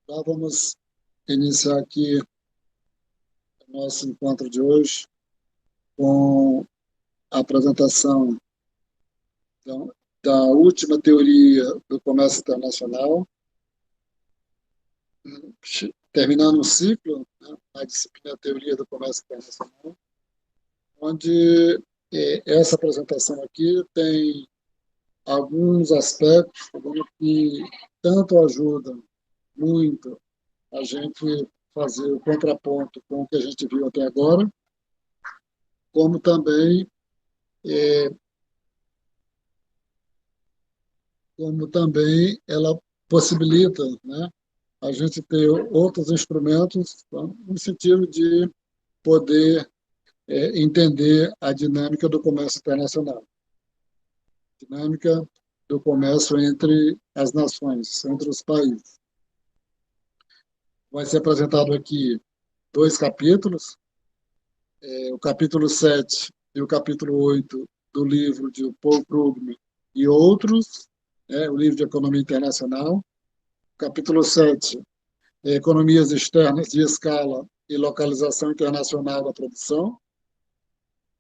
Então, vamos iniciar aqui o nosso encontro de hoje com a apresentação então, da última teoria do comércio internacional, terminando um ciclo, né, a disciplina Teoria do Comércio Internacional, onde essa apresentação aqui tem alguns aspectos que tanto ajudam muito a gente fazer o contraponto com o que a gente viu até agora, como também ela possibilita, né, a gente ter outros instrumentos, então, no sentido de poder entender a dinâmica do comércio internacional, dinâmica do comércio entre as nações, entre os países. Vai ser apresentado aqui dois capítulos, o capítulo 7 e o capítulo 8 do livro de Paul Krugman e outros, o livro de Economia Internacional. Capítulo 7, economias externas de escala e localização internacional da produção.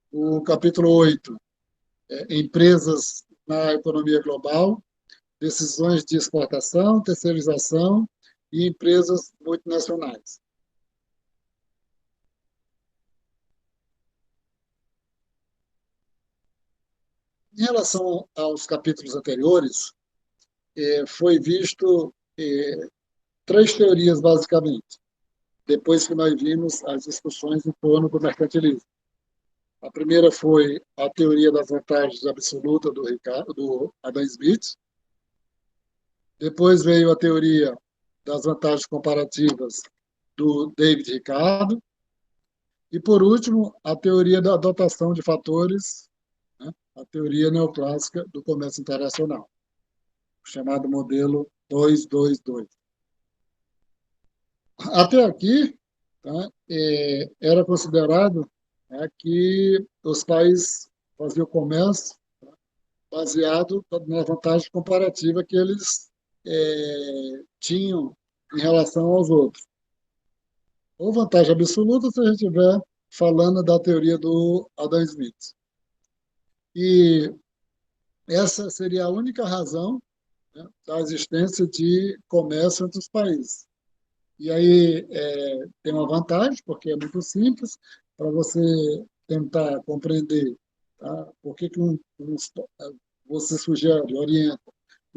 O capítulo 8, empresas na economia global, decisões de exportação, terceirização e empresas multinacionais. Em relação aos capítulos anteriores, foi visto três teorias, basicamente, depois que nós vimos as discussões em torno do mercantilismo. A primeira foi a teoria das vantagens absolutas do Adam Smith. Depois veio a teoria das vantagens comparativas do David Ricardo. E, por último, a teoria da dotação de fatores, né, a teoria neoclássica do comércio internacional, o chamado modelo 222. Até aqui, tá, era considerado, né, que os países faziam comércio, tá, baseado na vantagem comparativa que eles tinham em relação aos outros. Ou vantagem absoluta se a gente estiver falando da teoria do Adam Smith. E essa seria a única razão, né, da existência de comércio entre os países. E aí tem uma vantagem, porque é muito simples, para você tentar compreender, tá, por que você sugere, orienta,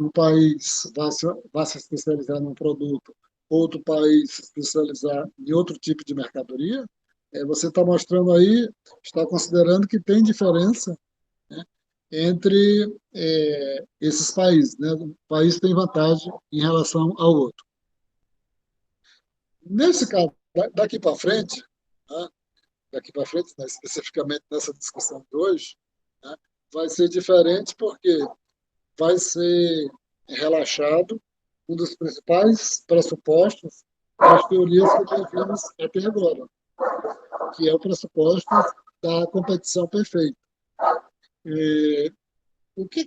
um país vai se especializar num produto, outro país se especializar em outro tipo de mercadoria, você está mostrando aí, está considerando que tem diferença, né, entre esses países. Né? Um país tem vantagem em relação ao outro. Nesse caso, daqui para frente, né, né, especificamente nessa discussão de hoje, né, vai ser diferente porque vai ser relaxado um dos principais pressupostos das teorias que nós vimos até agora, que é o pressuposto da competição perfeita. E,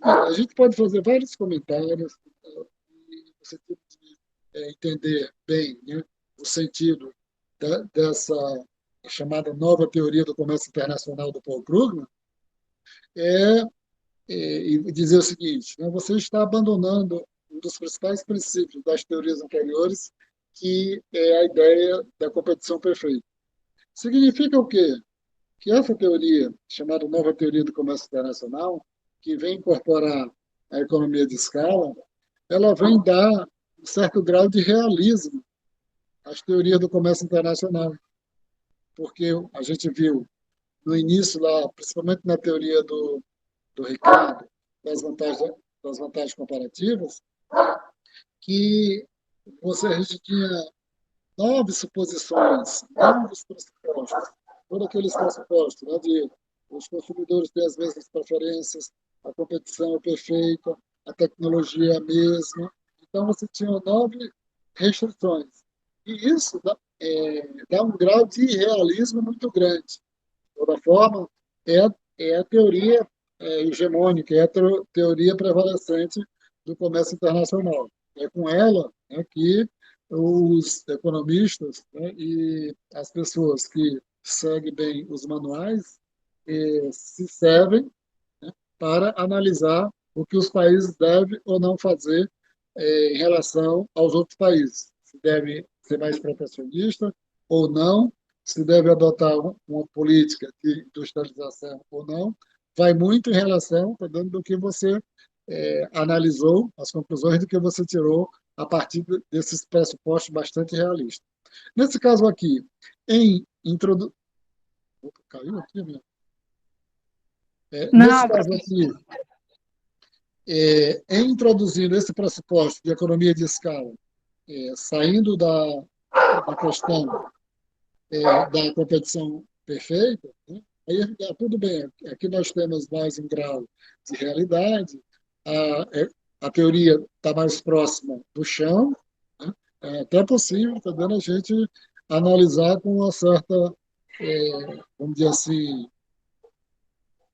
a gente pode fazer vários comentários, e você tem que entender bem, né, o sentido dessa chamada nova teoria do comércio internacional do Paul Krugman, é, e dizer o seguinte, né, você está abandonando um dos principais princípios das teorias anteriores, que é a ideia da competição perfeita. Significa o quê? Que essa teoria, chamada nova teoria do comércio internacional, que vem incorporar a economia de escala, ela vem dar um certo grau de realismo às teorias do comércio internacional, porque a gente viu no início lá, principalmente na teoria do Ricardo, das vantagens, das vantagens comparativas, que a gente tinha nove suposições, novos pressupostos, todos aqueles pressupostos, né, de os consumidores têm as mesmas preferências, a competição é perfeita, a tecnologia é a mesma. Então, você tinha nove restrições. E isso dá um grau de realismo muito grande. De toda forma, é, é a teoria hegemônica, é a teoria prevalecente do comércio internacional. É com ela, né, que os economistas, né, e as pessoas que seguem bem os manuais se servem, né, para analisar o que os países devem ou não fazer em relação aos outros países. Se deve ser mais protecionista ou não, se deve adotar uma política de industrialização ou não, vai muito em relação, tá dando, do que você analisou, as conclusões do que você tirou a partir desses pressupostos bastante realistas. Nesse caso aqui, em introdu... Caiu aqui, minha. Nesse Não, caso aqui, em introduzindo esse pressuposto de economia de escala, saindo da questão da competição perfeita, né? Aí tudo bem, aqui nós temos mais um grau de realidade, a teoria está mais próxima do chão, né? É até possível, está dando a gente analisar com uma certa, vamos dizer assim,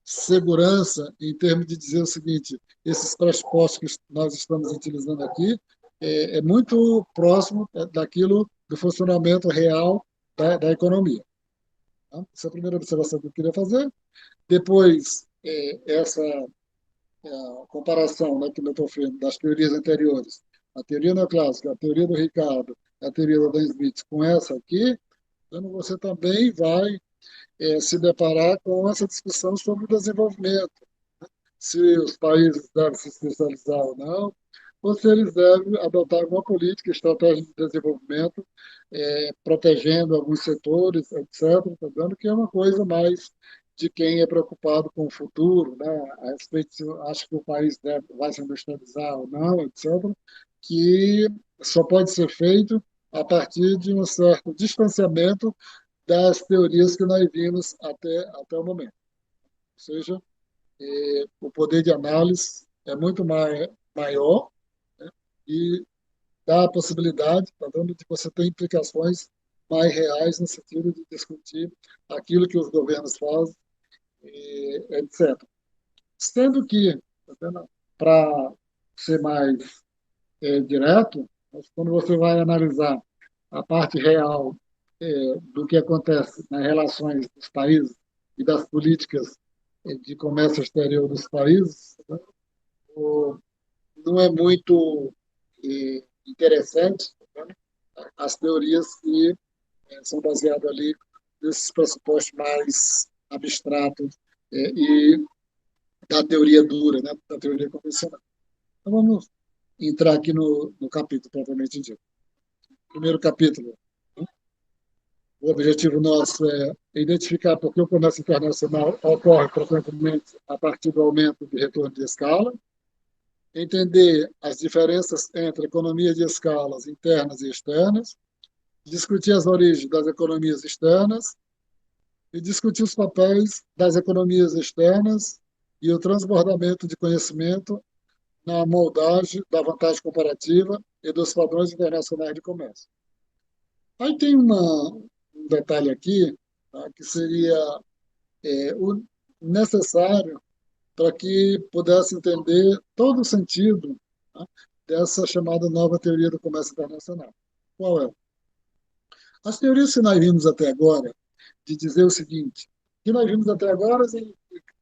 segurança em termos de dizer o seguinte: esses pressupostos que nós estamos utilizando aqui é muito próximo daquilo do funcionamento real da economia. Tá? Essa é a primeira observação que eu queria fazer. Depois, essa comparação, né, que eu estou fazendo das teorias anteriores, a teoria neoclássica, a teoria do Ricardo, a teoria da Dan Smith, com essa aqui, então você também vai se deparar com essa discussão sobre o desenvolvimento, se os países devem se especializar ou se eles devem adotar alguma política, estratégia de desenvolvimento, protegendo alguns setores, etc., tá vendo que é uma coisa mais de quem é preocupado com o futuro, né? A respeito se acha que o país vai se industrializar ou não, etc., que só pode ser feito a partir de um certo distanciamento das teorias que nós vimos até o momento. Ou seja, o poder de análise é muito maior, né? E dá a possibilidade, tá dando, de você ter implicações mais reais no sentido de discutir aquilo que os governos fazem, etc. Sendo que, para ser mais direto, quando você vai analisar a parte real do que acontece nas relações dos países e das políticas de comércio exterior dos países, né, não é muito interessante, né, as teorias que são baseadas ali nesses pressupostos mais abstratos e da teoria dura, né, da teoria convencional. Então vamos entrar aqui no capítulo propriamente dito. Primeiro capítulo. O objetivo nosso é identificar por que o comércio internacional ocorre frequentemente a partir do aumento de retorno de escala, entender as diferenças entre economias de escalas internas e externas, discutir as origens das economias externas e discutir os papéis das economias externas e o transbordamento de conhecimento na moldagem da vantagem comparativa e dos padrões internacionais de comércio. Aí tem um detalhe aqui, tá, que seria o necessário para que pudesse entender todo o sentido, tá, dessa chamada nova teoria do comércio internacional. Qual é? As teorias que nós vimos até agora, de dizer o seguinte, que nós vimos até agora, assim,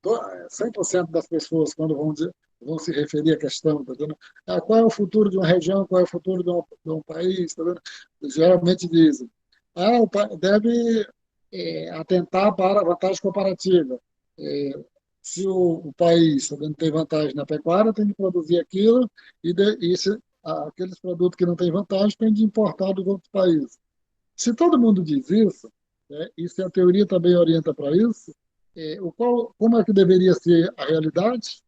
100% das pessoas, quando vão se referir à questão, tá vendo? Qual é o futuro de uma região, qual é o futuro de um país, tá vendo? Geralmente dizem, deve atentar para a vantagem comparativa. É, se o país, tá vendo, tem vantagem na pecuária, tem que produzir aquilo, aqueles produtos que não têm vantagem tem de importar dos outros países. Se todo mundo diz isso, né, e se a teoria também orienta para isso, como é que deveria ser a realidade?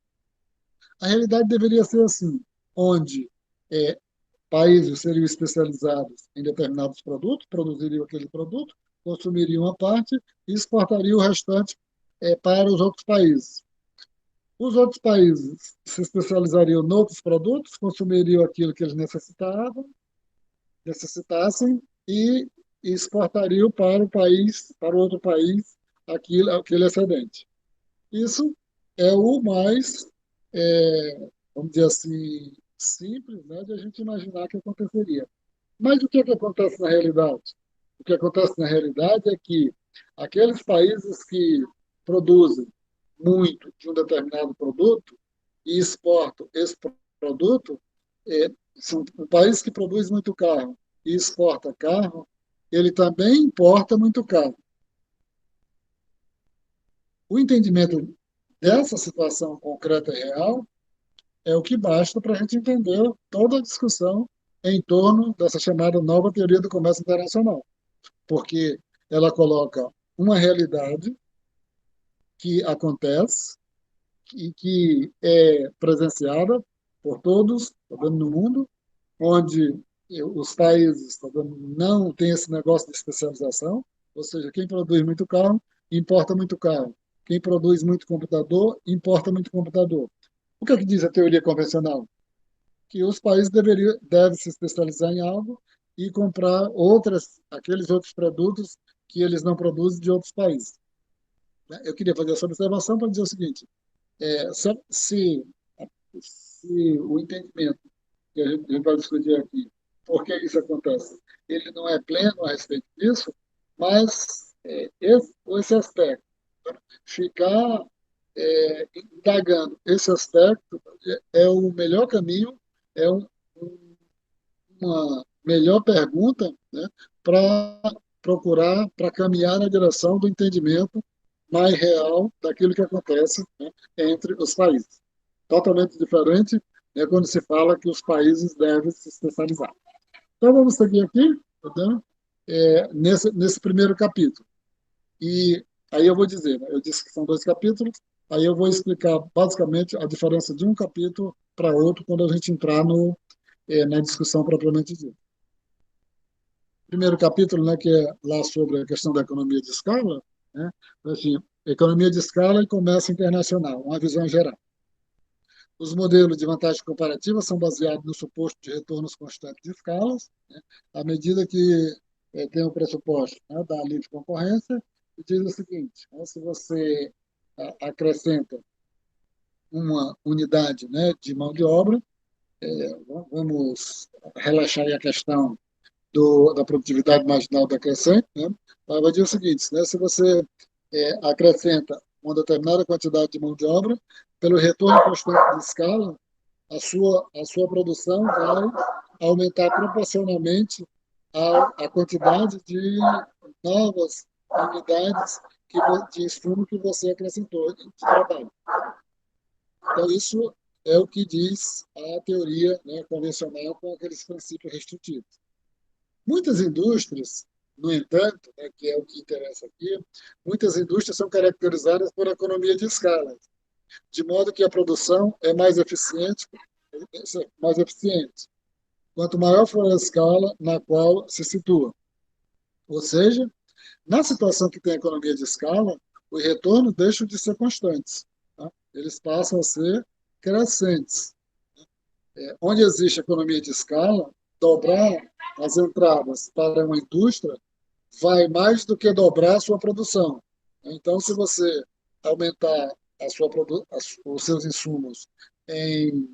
A realidade deveria ser assim, onde é, países seriam especializados em determinados produtos, produziriam aquele produto, consumiriam uma parte e exportariam o restante para os outros países. Os outros países se especializariam em outros produtos, consumiriam aquilo que eles necessitassem e exportariam para o país, para o outro país, aquele excedente. Isso é o mais, vamos dizer assim, simples, né, de a gente imaginar que aconteceria. Mas o que é que acontece na realidade? O que acontece na realidade é que aqueles países que produzem muito de um determinado produto e exportam esse produto, são um país que produz muito carro e exporta carro, ele também importa muito carro. O entendimento dessa situação concreta e real é o que basta para a gente entender toda a discussão em torno dessa chamada nova teoria do comércio internacional, porque ela coloca uma realidade que acontece e que é presenciada por todos, tá vendo, no mundo, onde os países, tá vendo, não têm esse negócio de especialização, ou seja, quem produz muito carro, importa muito carro. Quem produz muito computador, importa muito computador. O que é que diz a teoria convencional? Que os países devem se especializar em algo e comprar aqueles outros produtos que eles não produzem de outros países. Né? Eu queria fazer essa observação para dizer o seguinte: é, se o entendimento que a gente vai discutir aqui, por que isso acontece, ele não é pleno a respeito disso, mas esse aspecto, ficar indagando esse aspecto é o melhor caminho, é uma melhor pergunta, né, para procurar, para caminhar na direção do entendimento mais real daquilo que acontece, né, entre os países. Totalmente diferente é quando se fala que os países devem se especializar. Então, vamos seguir aqui, tá? Nesse primeiro capítulo. E aí eu vou dizer, né, eu disse que são dois capítulos, aí eu vou explicar basicamente a diferença de um capítulo para outro quando a gente entrar na discussão propriamente dita. Primeiro capítulo, né, que é lá sobre a questão da economia de escala, né, assim, economia de escala e comércio internacional, uma visão geral. Os modelos de vantagem comparativa são baseados no suposto de retornos constantes de escalas, né, à medida que tem o pressuposto, né, da livre concorrência, e diz o seguinte: né, se você acrescenta uma unidade, né, de mão de obra, vamos relaxar aí a questão da produtividade marginal decrescente, né? Ela vai dizer o seguinte, né? Se você acrescenta uma determinada quantidade de mão de obra, pelo retorno constante de escala, a sua produção vai aumentar proporcionalmente à quantidade de novas unidades de insumo que você acrescentou de trabalho. Então, isso é o que diz a teoria, né, convencional com aqueles princípios restritivos. Muitas indústrias, no entanto, né, que é o que interessa aqui, muitas indústrias são caracterizadas por economia de escala, de modo que a produção é mais eficiente, quanto maior for a escala na qual se situa. Ou seja, na situação que tem economia de escala, os retornos deixam de ser constantes, tá? Eles passam a ser crescentes. Onde existe economia de escala, dobrar as entradas para uma indústria vai mais do que dobrar a sua produção. Então, se você aumentar os seus insumos em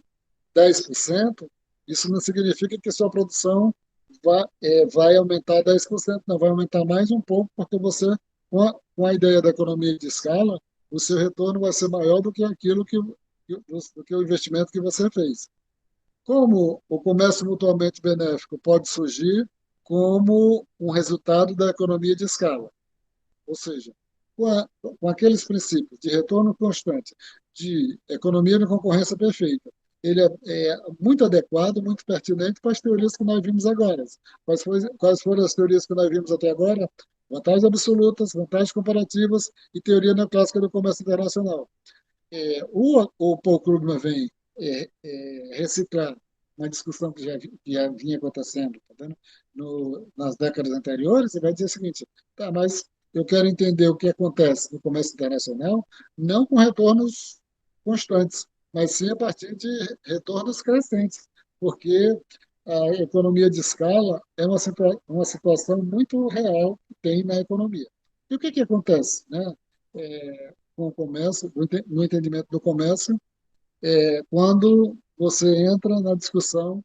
10%, isso não significa que sua produção vai aumentar 10%, não, vai aumentar mais um pouco, porque você, com a ideia da economia de escala, o seu retorno vai ser maior do que aquilo do que o investimento que você fez. Como o comércio mutuamente benéfico pode surgir como um resultado da economia de escala? Ou seja, com aqueles princípios de retorno constante, de economia de concorrência perfeita, ele é muito adequado, muito pertinente para as teorias que nós vimos agora. Quais foram as teorias que nós vimos até agora? Vantagens absolutas, vantagens comparativas e teoria neoclássica do comércio internacional. O Paul Krugman vem reciclar uma discussão que já vinha acontecendo, tá vendo? Nas décadas anteriores, e vai dizer o seguinte: tá, mas eu quero entender o que acontece no comércio internacional, não com retornos constantes, mas sim a partir de retornos crescentes, porque a economia de escala é uma situação muito real que tem na economia. E o que acontece, né? Com o comércio, no entendimento do comércio, quando você entra na discussão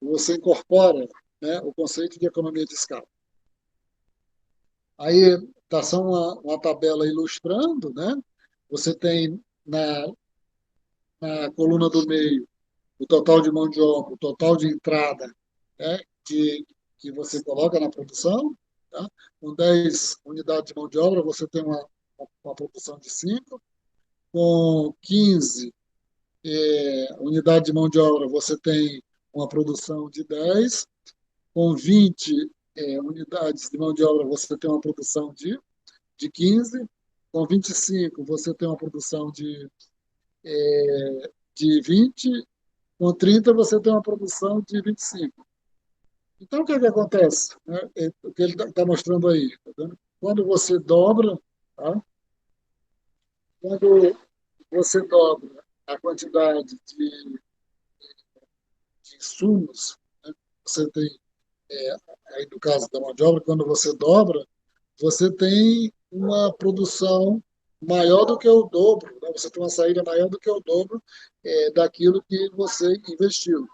você incorpora, né, o conceito de economia de escala. Aí está só uma tabela ilustrando, né? Você tem na coluna do meio o total de mão de obra, o total de entrada, né, que você coloca na produção. Tá? Com 10 unidades de mão de obra, você tem uma produção de 5. Com 15 unidades de mão de obra, você tem uma produção de 10. Com 20 unidades de mão de obra, você tem uma produção de 15. Com 25, você tem uma produção de 20. Com 30, você tem uma produção de 25. Então, o que é que acontece? Né? O que ele está mostrando aí. Tá vendo? Quando você dobra, tá? Quando você dobra a quantidade de insumos, né? Você tem, aí no caso da mão de obra, quando você dobra, você tem uma produção maior do que o dobro, né? Você tem uma saída maior do que o dobro daquilo que você investiu.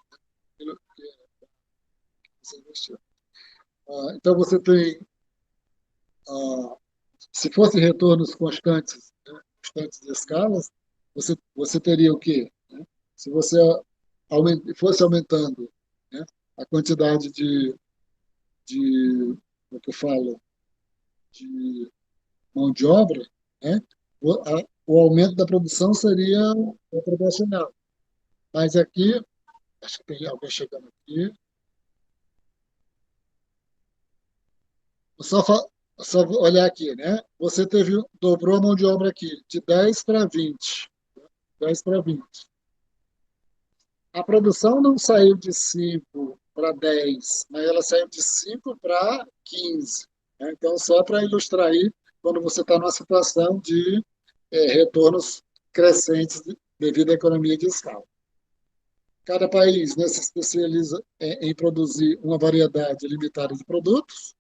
Aquilo que você investiu. Então, você tem, ah, se fosse retornos constantes, né, constantes de escalas, você teria o quê? Né? Se você fosse aumentando, né, a quantidade de, como é que eu falo, de mão de obra, né, o aumento da produção seria proporcional. Mas aqui, acho que tem alguém chegando aqui, só, só olhar aqui, né? Você dobrou a mão de obra aqui, de 10 para 20. 10 para 20. A produção não saiu de 5 para 10, mas ela saiu de 5 para 15. Né? Então, só para ilustrar aí, quando você está numa situação de retornos crescentes devido à economia de escala. Cada país, né, se especializa em produzir uma variedade limitada de produtos,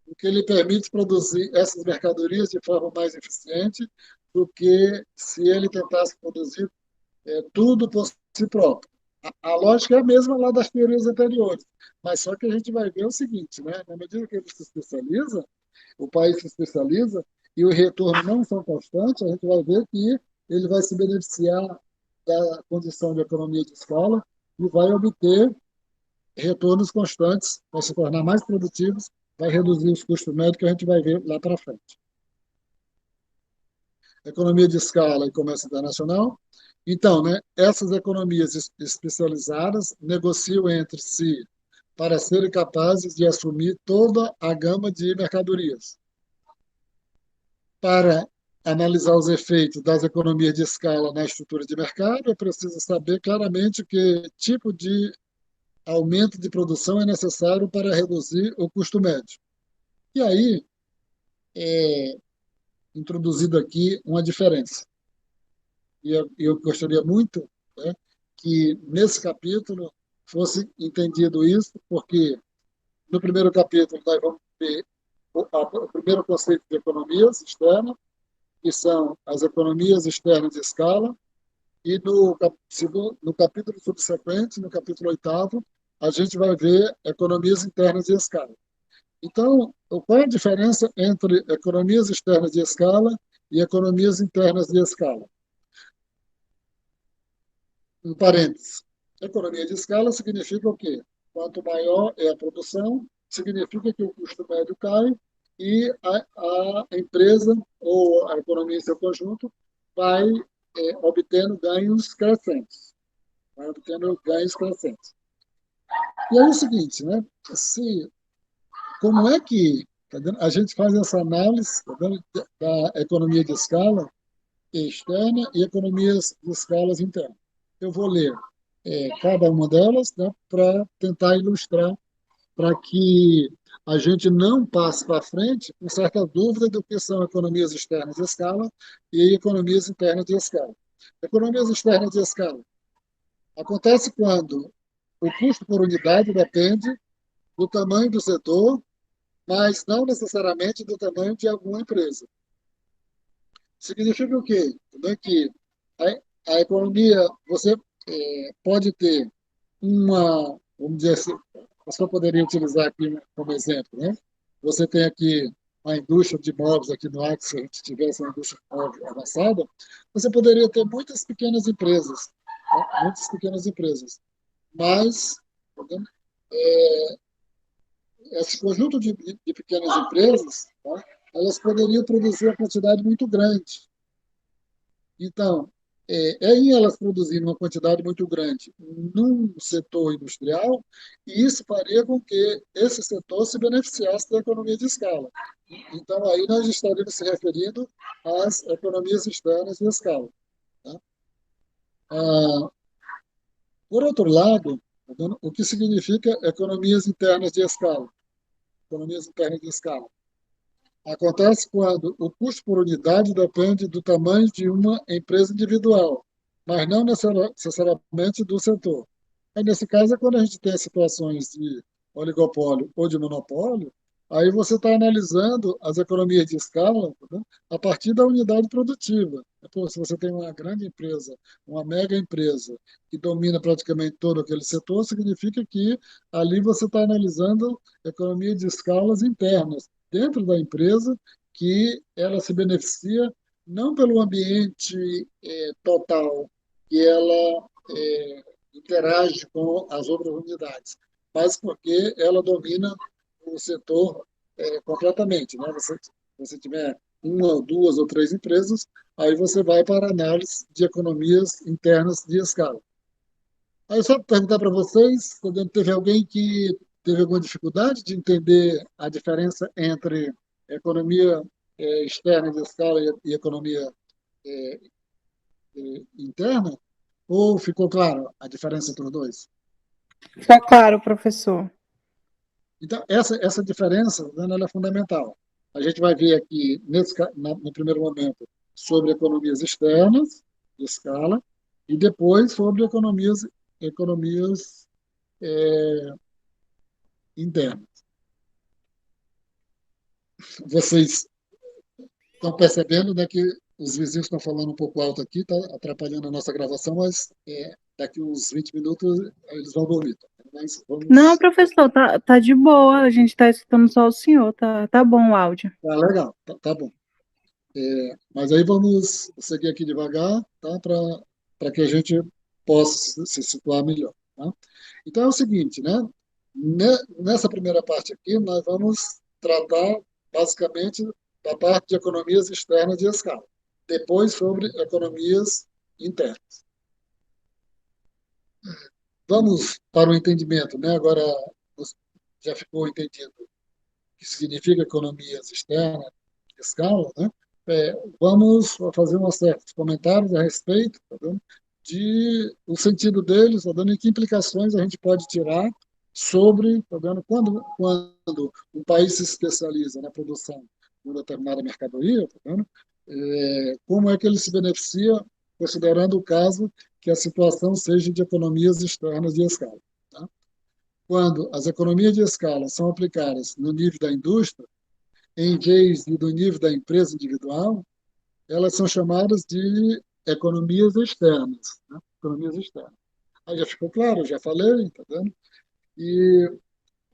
o que lhe permite produzir essas mercadorias de forma mais eficiente do que se ele tentasse produzir tudo por si próprio. A lógica é a mesma lá das teorias anteriores, mas só que a gente vai ver o seguinte, né? Na medida que ele se especializa, o país se especializa e o retorno não são constantes, a gente vai ver que ele vai se beneficiar da condição de economia de escala e vai obter retornos constantes, vai se tornar mais produtivos, vai reduzir os custos médicos, que a gente vai ver lá para frente. Economia de escala e comércio internacional. Então, né, essas economias especializadas negociam entre si para serem capazes de assumir toda a gama de mercadorias. Para analisar os efeitos das economias de escala na estrutura de mercado, é preciso saber claramente que tipo de aumento de produção é necessário para reduzir o custo médio. E aí, é introduzido aqui uma diferença. E eu gostaria muito, né, que nesse capítulo fosse entendido isso, porque no primeiro capítulo nós vamos ver o primeiro conceito de economias externas, que são as economias externas de escala, e no capítulo subsequente, no capítulo oitavo, a gente vai ver economias internas de escala. Então, qual é a diferença entre economias externas de escala e economias internas de escala? Um parênteses. Economia de escala significa o quê? Quanto maior é a produção, significa que o custo médio cai e a empresa ou a economia em seu conjunto vai obtendo ganhos crescentes. Vai obtendo ganhos crescentes. E aí é o seguinte, né? Como é que tá a gente faz essa análise da economia de escala externa e economias de escalas internas? Eu vou ler cada uma delas, né, para tentar ilustrar, para que a gente não passe para frente com certa dúvida do que são economias externas de escala e economias internas de escala. Economias externas de escala acontece quando o custo por unidade depende do tamanho do setor, mas não necessariamente do tamanho de alguma empresa. Significa o quê? Que a economia, você pode ter vamos dizer assim, a pessoa poderia utilizar aqui como exemplo, né? Você tem aqui a indústria de móveis aqui no Acre, se a gente tivesse uma indústria de móveis avançada, você poderia ter muitas pequenas empresas, tá? Muitas pequenas empresas. Mas, tá vendo? Esse conjunto de pequenas empresas, tá? Elas poderiam produzir uma quantidade muito grande. Então, em elas produzirem uma quantidade muito grande num setor industrial, e isso faria com que esse setor se beneficiasse da economia de escala. Então, aí nós estaríamos se referindo às economias externas de escala. Tá? Ah, por outro lado, tá vendo? O que significa economias internas de escala? Economias internas de escala. Acontece quando o custo por unidade depende do tamanho de uma empresa individual, mas não necessariamente do setor. Aí, nesse caso, é quando a gente tem situações de oligopólio ou de monopólio, aí você está analisando as economias de escala, né, a partir da unidade produtiva. Pô, se você tem uma grande empresa, uma mega empresa, que domina praticamente todo aquele setor, significa que ali você está analisando economia de escalas internas dentro da empresa, que ela se beneficia não pelo ambiente total que ela interage com as outras unidades, mas porque ela domina o setor completamente, né? Você tiver uma, duas ou três empresas, aí você vai para a análise de economias internas de escala. Aí só perguntar para vocês, quando teve alguém que teve alguma dificuldade de entender a diferença entre economia externa de escala e economia eh, interna, ou ficou claro a diferença entre os dois? Ficou claro, professor. Então, essa diferença, né, ela é fundamental. A gente vai ver aqui, no primeiro momento, sobre economias externas de escala, e depois sobre economias internas. Vocês estão percebendo, né, que os vizinhos estão falando um pouco alto aqui, está atrapalhando a nossa gravação, mas daqui uns 20 minutos eles vão dormir. Tá? Mas Não, vamos. professor, tá de boa. A gente tá escutando só o senhor. Tá bom o áudio. Tá legal, tá bom. Mas aí vamos seguir aqui devagar, tá? Para que a gente possa se situar melhor. Tá? Então é o seguinte, né? Nessa primeira parte aqui, nós vamos tratar basicamente da parte de economias externas de escala. Depois sobre economias internas. Vamos para o entendimento, né? Agora já ficou entendido o que significa economias externas de escala, né? Vamos fazer uns certos comentários a respeito, tá vendo? De o sentido deles, tá vendo? E que implicações a gente pode tirar sobre, tá vendo? Quando um país se especializa na produção de uma determinada mercadoria, tá vendo? Como é que ele se beneficia, considerando o caso que a situação seja de economias externas de escala. Tá? Quando as economias de escala são aplicadas no nível da indústria, em vez de do nível da empresa individual, elas são chamadas de economias externas. Né? Economias externas. Aí já ficou claro, já falei, tá vendo? E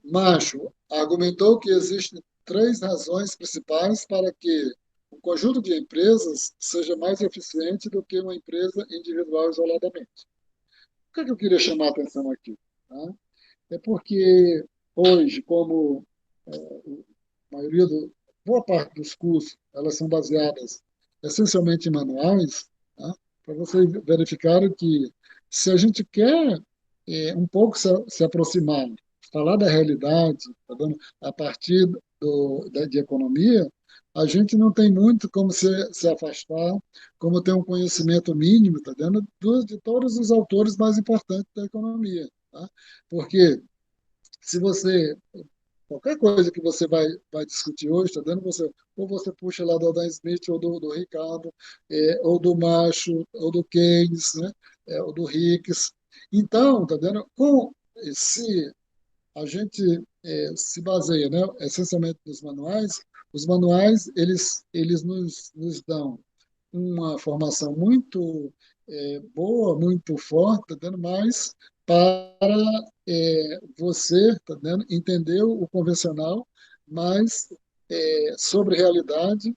Macho argumentou que existem três razões principais para que um conjunto de empresas seja mais eficiente do que uma empresa individual isoladamente. O que é que eu queria chamar a atenção aqui? Tá? É porque hoje, como a maioria boa parte dos cursos, elas são baseadas essencialmente em manuais, tá? Para vocês verificarem que se a gente quer um pouco se aproximar, falar da realidade, tá vendo? A partir de economia, a gente não tem muito como se afastar, como ter um conhecimento mínimo, tá vendo? De todos os autores mais importantes da economia, tá? Porque se você qualquer coisa que você vai discutir hoje, tá vendo? Ou você puxa lá do Adam Smith, ou do Ricardo, ou do Macho, ou do Keynes, né? Ou do Hicks. Então, tá vendo? Se a gente se baseia, né, essencialmente nos manuais, os manuais eles nos dão uma formação muito boa, muito forte, tá dando mais para você, tá dando, entender o convencional, mas sobre realidade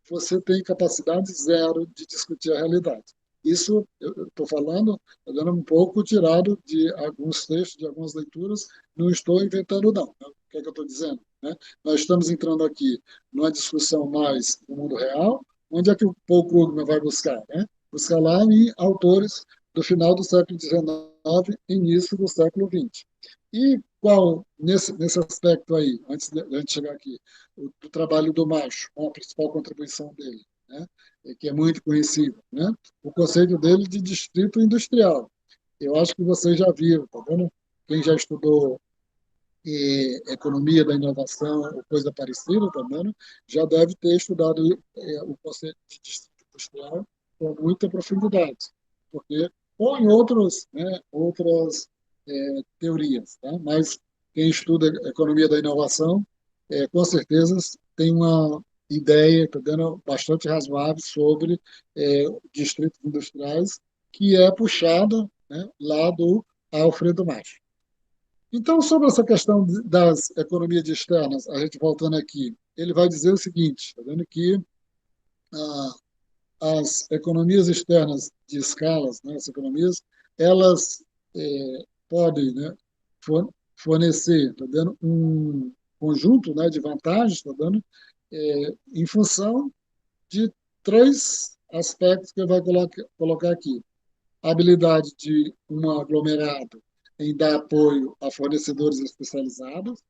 você tem capacidade zero de discutir a realidade. Isso eu estou falando, tá dando um pouco tirado de alguns textos, de algumas leituras, não estou inventando não, né? O que é que eu estou dizendo? Né? Nós estamos entrando aqui numa discussão mais do mundo real, onde é que o Paul Krugman vai buscar? Né? Buscar lá em autores do final do século XIX, início do século XX. E qual, nesse aspecto aí, antes de a gente chegar aqui, do trabalho do Macho, a principal contribuição dele, né, que é muito conhecido, né, o conceito dele de distrito industrial. Eu acho que vocês já viram, tá vendo? Quem já estudou economia da inovação ou coisa parecida, tá vendo? Já deve ter estudado o conceito de distrito industrial com muita profundidade, porque ou em outras teorias, tá? Mas quem estuda economia da inovação, com certeza tem uma ideia, tá dando bastante razoável sobre distritos industriais, que é puxada, né, lá do Alfredo Macho. Então, sobre essa questão das economias externas, a gente voltando aqui, ele vai dizer o seguinte, tá vendo que ah, as economias externas de escalas, né, as economias, elas podem, né, fornecer, tá dando um conjunto, né, de vantagens, tá dando em função de três aspectos que ele vai colocar aqui: a habilidade de um aglomerado em dar apoio a fornecedores especializados,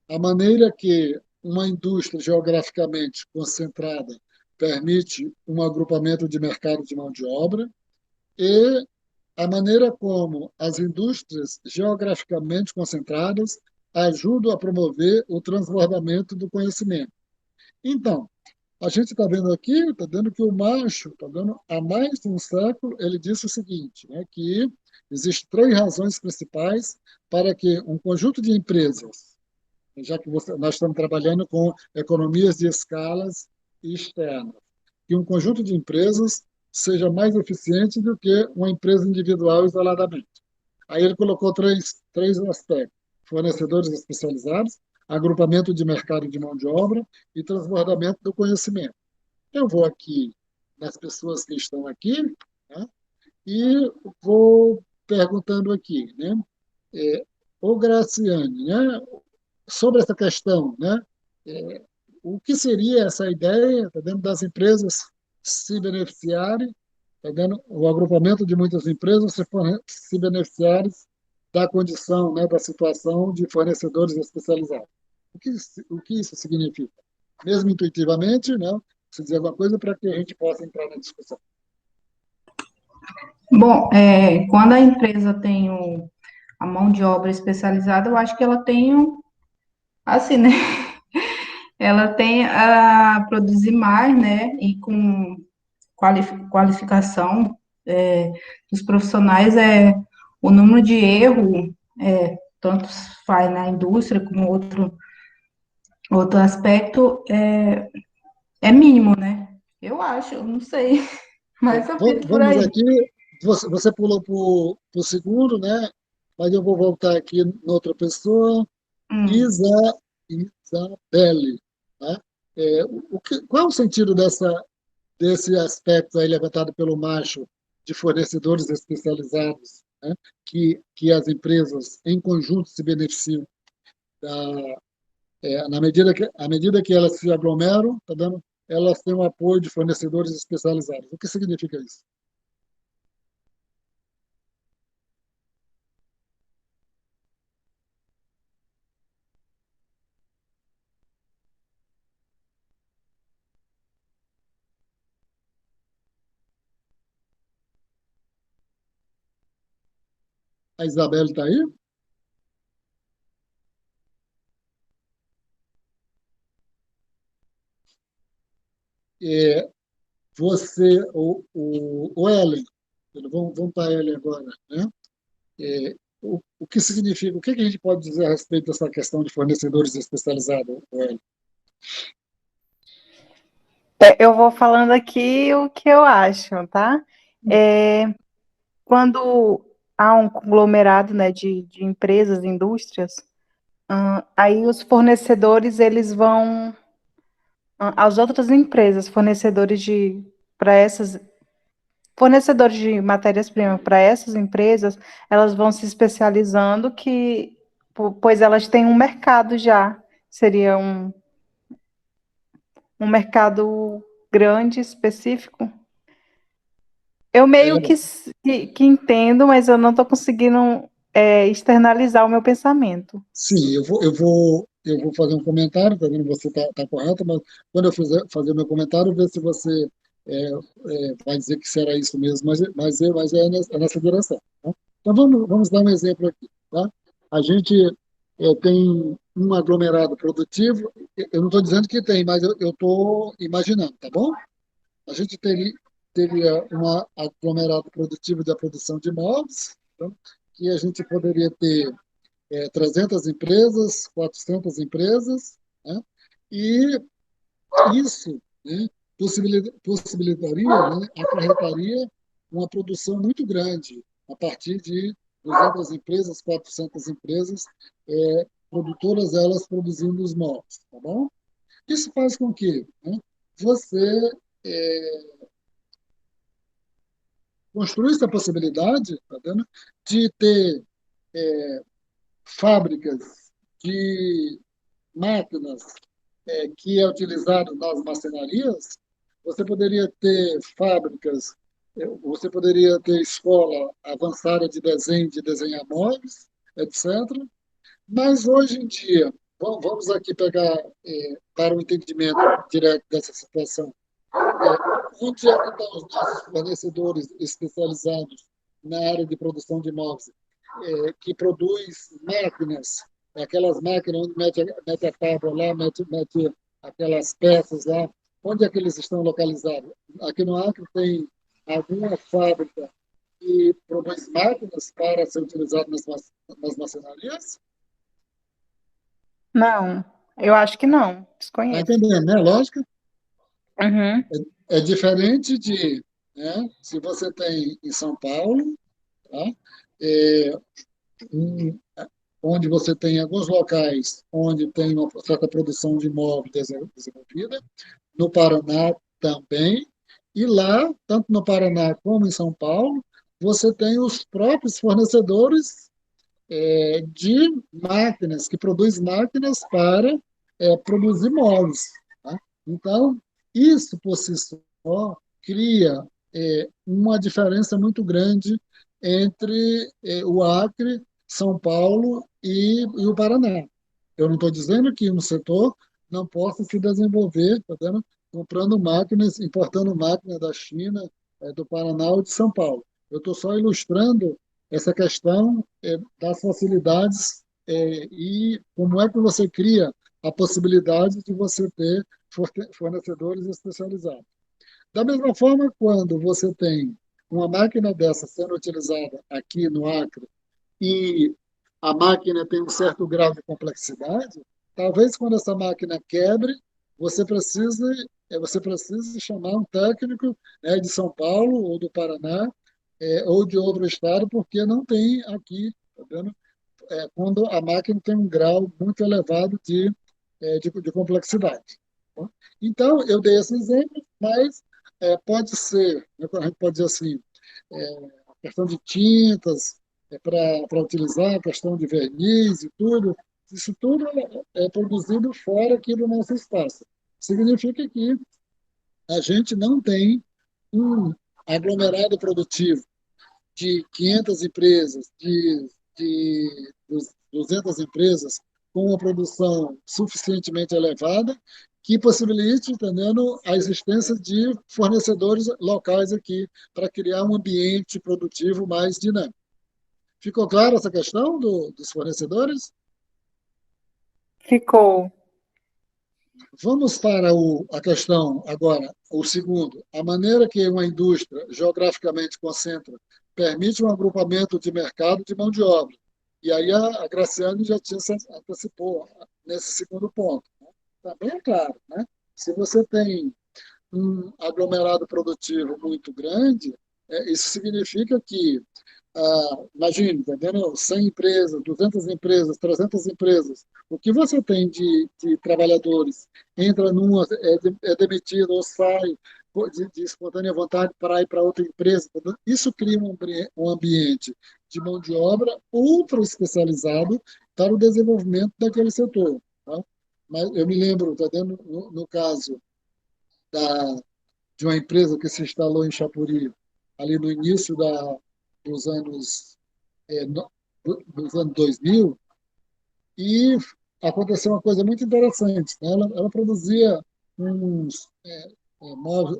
a maneira que uma indústria geograficamente concentrada permite um agrupamento de mercado de mão de obra e a maneira como as indústrias geograficamente concentradas ajudam a promover o transbordamento do conhecimento. Então, a gente está vendo aqui, está dando que o Macho, está dando há mais de um século, ele disse o seguinte, né, que existem três razões principais para que um conjunto de empresas, já que nós estamos trabalhando com economias de escalas externas, que um conjunto de empresas seja mais eficiente do que uma empresa individual isoladamente. Aí ele colocou três aspectos: fornecedores especializados, agrupamento de mercado de mão de obra e transbordamento do conhecimento. Eu vou aqui nas pessoas que estão aqui, né, e vou perguntando aqui, né? É, o Graciane, né? Sobre essa questão, né? É, o que seria essa ideia, tá dentro das empresas se beneficiarem, tá dando o agrupamento de muitas empresas se beneficiarem da condição, né, da situação de fornecedores especializados. O que isso significa? Mesmo intuitivamente, né? Se dizer alguma coisa para que a gente possa entrar na discussão. Bom, quando a empresa tem a mão de obra especializada, eu acho que ela tem, assim, né? Ela tem a produzir mais, né? E com qualificação dos profissionais, o número de erro, tanto faz na indústria como outro aspecto, é mínimo, né? Eu acho, eu não sei, mas eu fico por Vamos aí. aqui, você pulou para o segundo, né? Mas eu vou voltar aqui noutra pessoa, Hum. Isa, Isabelle. Né? Qual é o sentido desse aspecto aí levantado pelo Macho de fornecedores especializados, né? Que as empresas em conjunto se beneficiam da, à medida que elas se aglomeram, tá dando, elas têm o apoio de fornecedores especializados. O que significa isso? A Isabelle está aí? É, o Ellen, vamos para Ellen agora, né? O que significa, o que a gente pode dizer a respeito dessa questão de fornecedores especializados, Ellen? Eu vou falando aqui o que eu acho, tá? É, quando há um conglomerado, né, de empresas, indústrias, aí os fornecedores, eles vão às outras empresas, para essas fornecedores de matérias-primas para essas empresas, elas vão se especializando pois elas têm um mercado já, seria um mercado grande, específico. Eu meio É, que entendo, mas eu não estou conseguindo externalizar o meu pensamento. sim, eu vou fazer um comentário, tá vendo? Você tá correto, mas quando eu fazer meu comentário, ver se você vai dizer que será isso mesmo, mas é nessa direção. Tá? Então vamos dar um exemplo aqui. Tá? A gente tem um aglomerado produtivo, eu não estou dizendo que tem, mas eu estou imaginando, tá bom? A gente teria um aglomerado produtivo da produção de imóveis, tá? Que a gente poderia ter 300 empresas, 400 empresas, né? E isso, né, possibilitaria, né, acarretaria uma produção muito grande a partir de 200 empresas, 400 empresas, produtoras elas produzindo os móveis, tá bom? Isso faz com que, né, você construa essa possibilidade, tá vendo, de ter fábricas de máquinas que é utilizado nas marcenarias, você poderia ter fábricas, você poderia ter escola avançada de desenhar móveis, etc. Mas hoje em dia, vamos aqui pegar para o entendimento direto dessa situação, onde é que estão os nossos fornecedores especializados na área de produção de imóveis, que produz máquinas, aquelas máquinas onde mete a tábua lá, mete aquelas peças lá, onde é que eles estão localizados? Aqui no Acre tem alguma fábrica que produz máquinas para ser utilizado nas marcenarias? Não, eu acho que não, Está desconheço. entendendo, né? Lógico. Uhum. É diferente de, né, se você tem em São Paulo, tá? É, um, onde você tem alguns locais onde tem uma certa produção de imóvel desenvolvida, no Paraná também, e lá, tanto no Paraná como em São Paulo, você tem os próprios fornecedores de máquinas, que produzem máquinas para produzir móveis. Tá? Então, isso por si só cria uma diferença muito grande entre o Acre, São Paulo e o Paraná. Eu não estou dizendo que um setor não possa se desenvolver, tá vendo? Comprando máquinas, importando máquinas da China, do Paraná ou de São Paulo. Eu estou só ilustrando essa questão das facilidades e como é que você cria a possibilidade de você ter fornecedores especializados. Da mesma forma, quando você tem uma máquina dessa sendo utilizada aqui no Acre e a máquina tem um certo grau de complexidade, talvez quando essa máquina quebre, você precise chamar um técnico, de São Paulo ou do Paraná ou de outro estado, porque não tem aqui, tá vendo? Quando a máquina tem um grau muito elevado de complexidade. Tá? Então, eu dei esse exemplo, mas pode ser, né, a gente pode dizer assim, a questão de tintas para utilizar, a questão de verniz e tudo, isso tudo é produzido fora aqui do nosso espaço. Significa que a gente não tem um aglomerado produtivo de 500 empresas, de 200 empresas, com uma produção suficientemente elevada, que possibilite, entendendo, a existência de fornecedores locais aqui, para criar um ambiente produtivo mais dinâmico. Ficou clara essa questão dos fornecedores? Ficou. Vamos para a questão agora, o segundo. A maneira que uma indústria geograficamente concentra permite um agrupamento de mercado de mão de obra. E aí a Graciane já tinha se antecipou nesse segundo ponto. Né? Também é claro, né? Se você tem um aglomerado produtivo muito grande, Isso significa que, imagine, tá vendo? 100 empresas, 200 empresas, 300 empresas. O que você tem de trabalhadores entra numa, é demitido ou sai de espontânea vontade para ir para outra empresa. Isso cria um ambiente de mão de obra ultra especializado para o desenvolvimento daquele setor. Tá? Mas eu me lembro, tá vendo? No caso da, de uma empresa que se instalou em Chapuri, ali no início dos anos, dos anos 2000, e aconteceu uma coisa muito interessante. Né? Ela produzia uns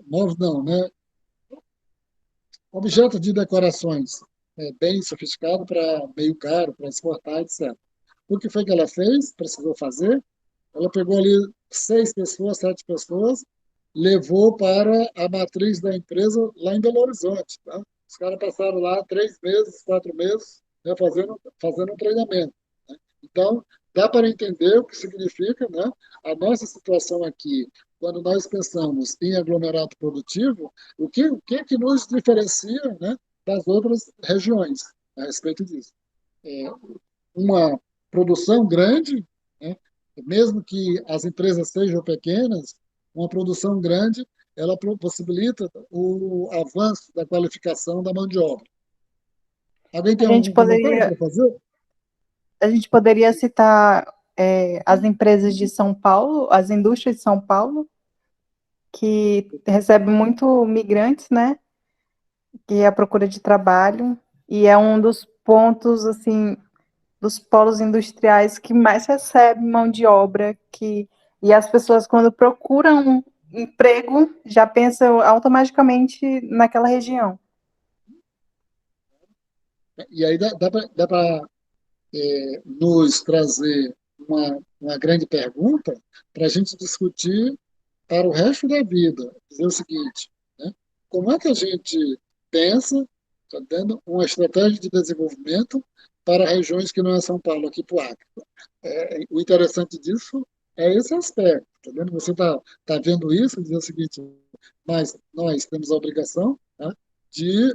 móveis, não, né? Objetos de decorações bem sofisticados para meio caro, para exportar, etc. O que foi que ela fez? Precisou fazer? Ela pegou ali 6 pessoas, 7 pessoas, levou para a matriz da empresa lá em Belo Horizonte. Tá? Os caras passaram lá 3 meses, 4 meses, né, fazendo um treinamento. Né? Então, dá para entender o que significa, né, a nossa situação aqui, quando nós pensamos em aglomerado produtivo, o que nos diferencia, né, das outras regiões a respeito disso. É, uma produção grande, né, mesmo que as empresas sejam pequenas, uma produção grande, ela possibilita o avanço da qualificação da mão de obra. Alguém A tem gente algum comentário poderia, para fazer? a gente poderia citar as empresas de São Paulo, as indústrias de São Paulo, que recebem muito migrantes, né? Que é a procura de trabalho, e é um dos pontos, assim, dos polos industriais que mais recebe mão de obra, e as pessoas, quando procuram um emprego, já pensam automaticamente naquela região. E aí dá para nos trazer uma grande pergunta para a gente discutir para o resto da vida. Dizer o seguinte, né? Como é que a gente pensa, tá dando uma estratégia de desenvolvimento para regiões que não é São Paulo, aqui para o Acre? O interessante disso é esse aspecto, tá vendo? Você tá vendo isso, dizer o seguinte, mas nós temos a obrigação, tá, de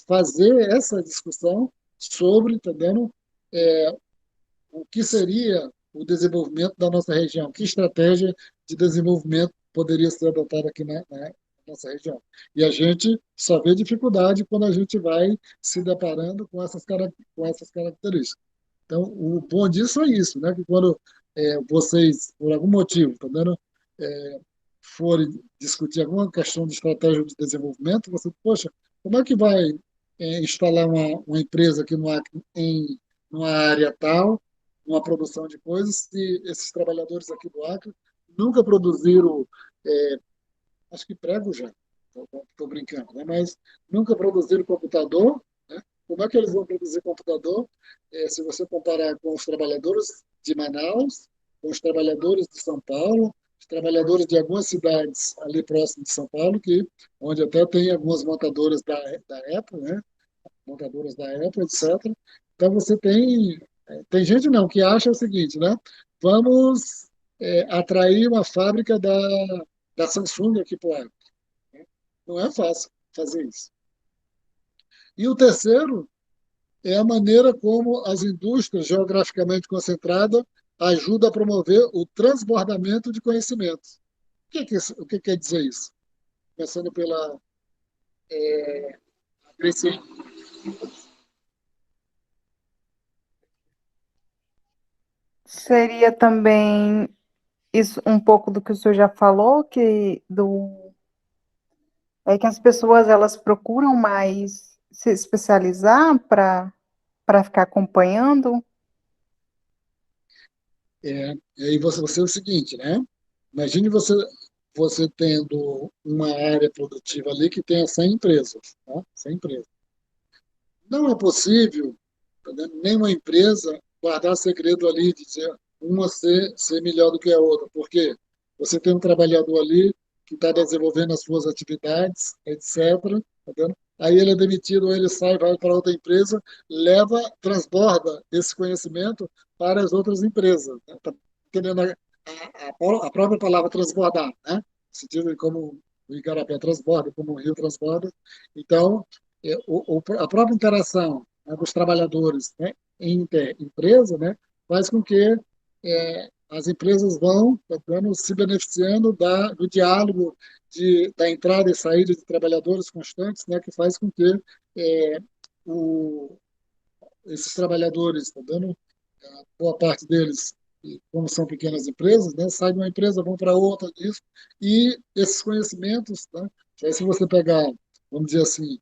fazer essa discussão sobre, tá vendo, o que seria o desenvolvimento da nossa região, que estratégia de desenvolvimento poderia ser adotada aqui na nossa região. E a gente só vê dificuldade quando a gente vai se deparando com essas características. Então, o bom disso é isso, né? Que quando vocês, por algum motivo, tá vendo, forem discutir alguma questão de estratégia de desenvolvimento, você, poxa, como é que vai instalar uma empresa aqui no Acre numa área tal, uma produção de coisas, se esses trabalhadores aqui do Acre nunca produziram, é, acho que prego já, estou brincando, né? Mas nunca produziram computador, né? Como é que eles vão produzir computador se você comparar com os trabalhadores de Manaus, com os trabalhadores de São Paulo, os trabalhadores de algumas cidades ali próximo de São Paulo, onde até tem algumas montadoras da Apple, né? Montadoras da Apple, etc. Então você tem gente não que acha o seguinte, né? Vamos atrair uma fábrica da Samsung aqui para o Acre. Não é fácil fazer isso. E o terceiro é a maneira como as indústrias geograficamente concentradas ajudam a promover o transbordamento de conhecimentos. O que quer dizer isso? Começando pela Grace. Seria também isso um pouco do que o senhor já falou, que as pessoas elas procuram mais se especializar para ficar acompanhando. E você é o seguinte, né? Imagine você tendo uma área produtiva ali que tenha 100 empresas, tá? 100 empresas. Não é possível, tá vendo, nenhuma empresa guardar segredo ali, dizer uma ser melhor do que a outra, porque você tem um trabalhador ali que está desenvolvendo as suas atividades, etc. Tá vendo? Aí ele é demitido, ou ele sai, vai para outra empresa, transborda esse conhecimento para as outras empresas. Né? Tá entendendo a própria palavra transbordar, né? No sentido de como o Igarapé transborda, como o rio transborda. Então, a própria interação, né, dos trabalhadores, né, entre empresa, né, faz com que as empresas vão, tá vendo, se beneficiando do diálogo, da entrada e saída de trabalhadores constantes, né, que faz com que é, o, esses trabalhadores, tá vendo, boa parte deles, e como são pequenas empresas, né, saem de uma empresa, vão para outra, isso, e esses conhecimentos, né, aí se você pegar, vamos dizer assim,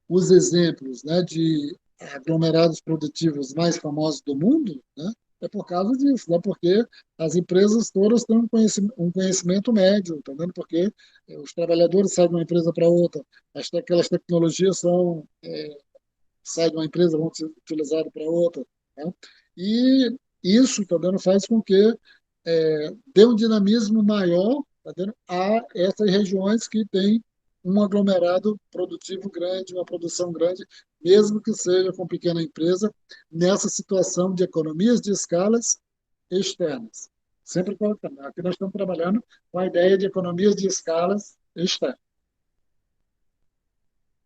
os exemplos, né, de aglomerados produtivos mais famosos do mundo, né, é por causa disso, né, porque as empresas todas têm um conhecimento médio, tá vendo? Porque os trabalhadores saem de uma empresa para outra, aquelas tecnologias saem de uma empresa, vão ser utilizadas para outra, né? E isso, tá vendo, faz com que dê um dinamismo maior, tá vendo, a essas regiões que têm um aglomerado produtivo grande, uma produção grande, mesmo que seja com pequena empresa, nessa situação de economias de escalas externas. Sempre colocando. Aqui nós estamos trabalhando com a ideia de economias de escalas externas.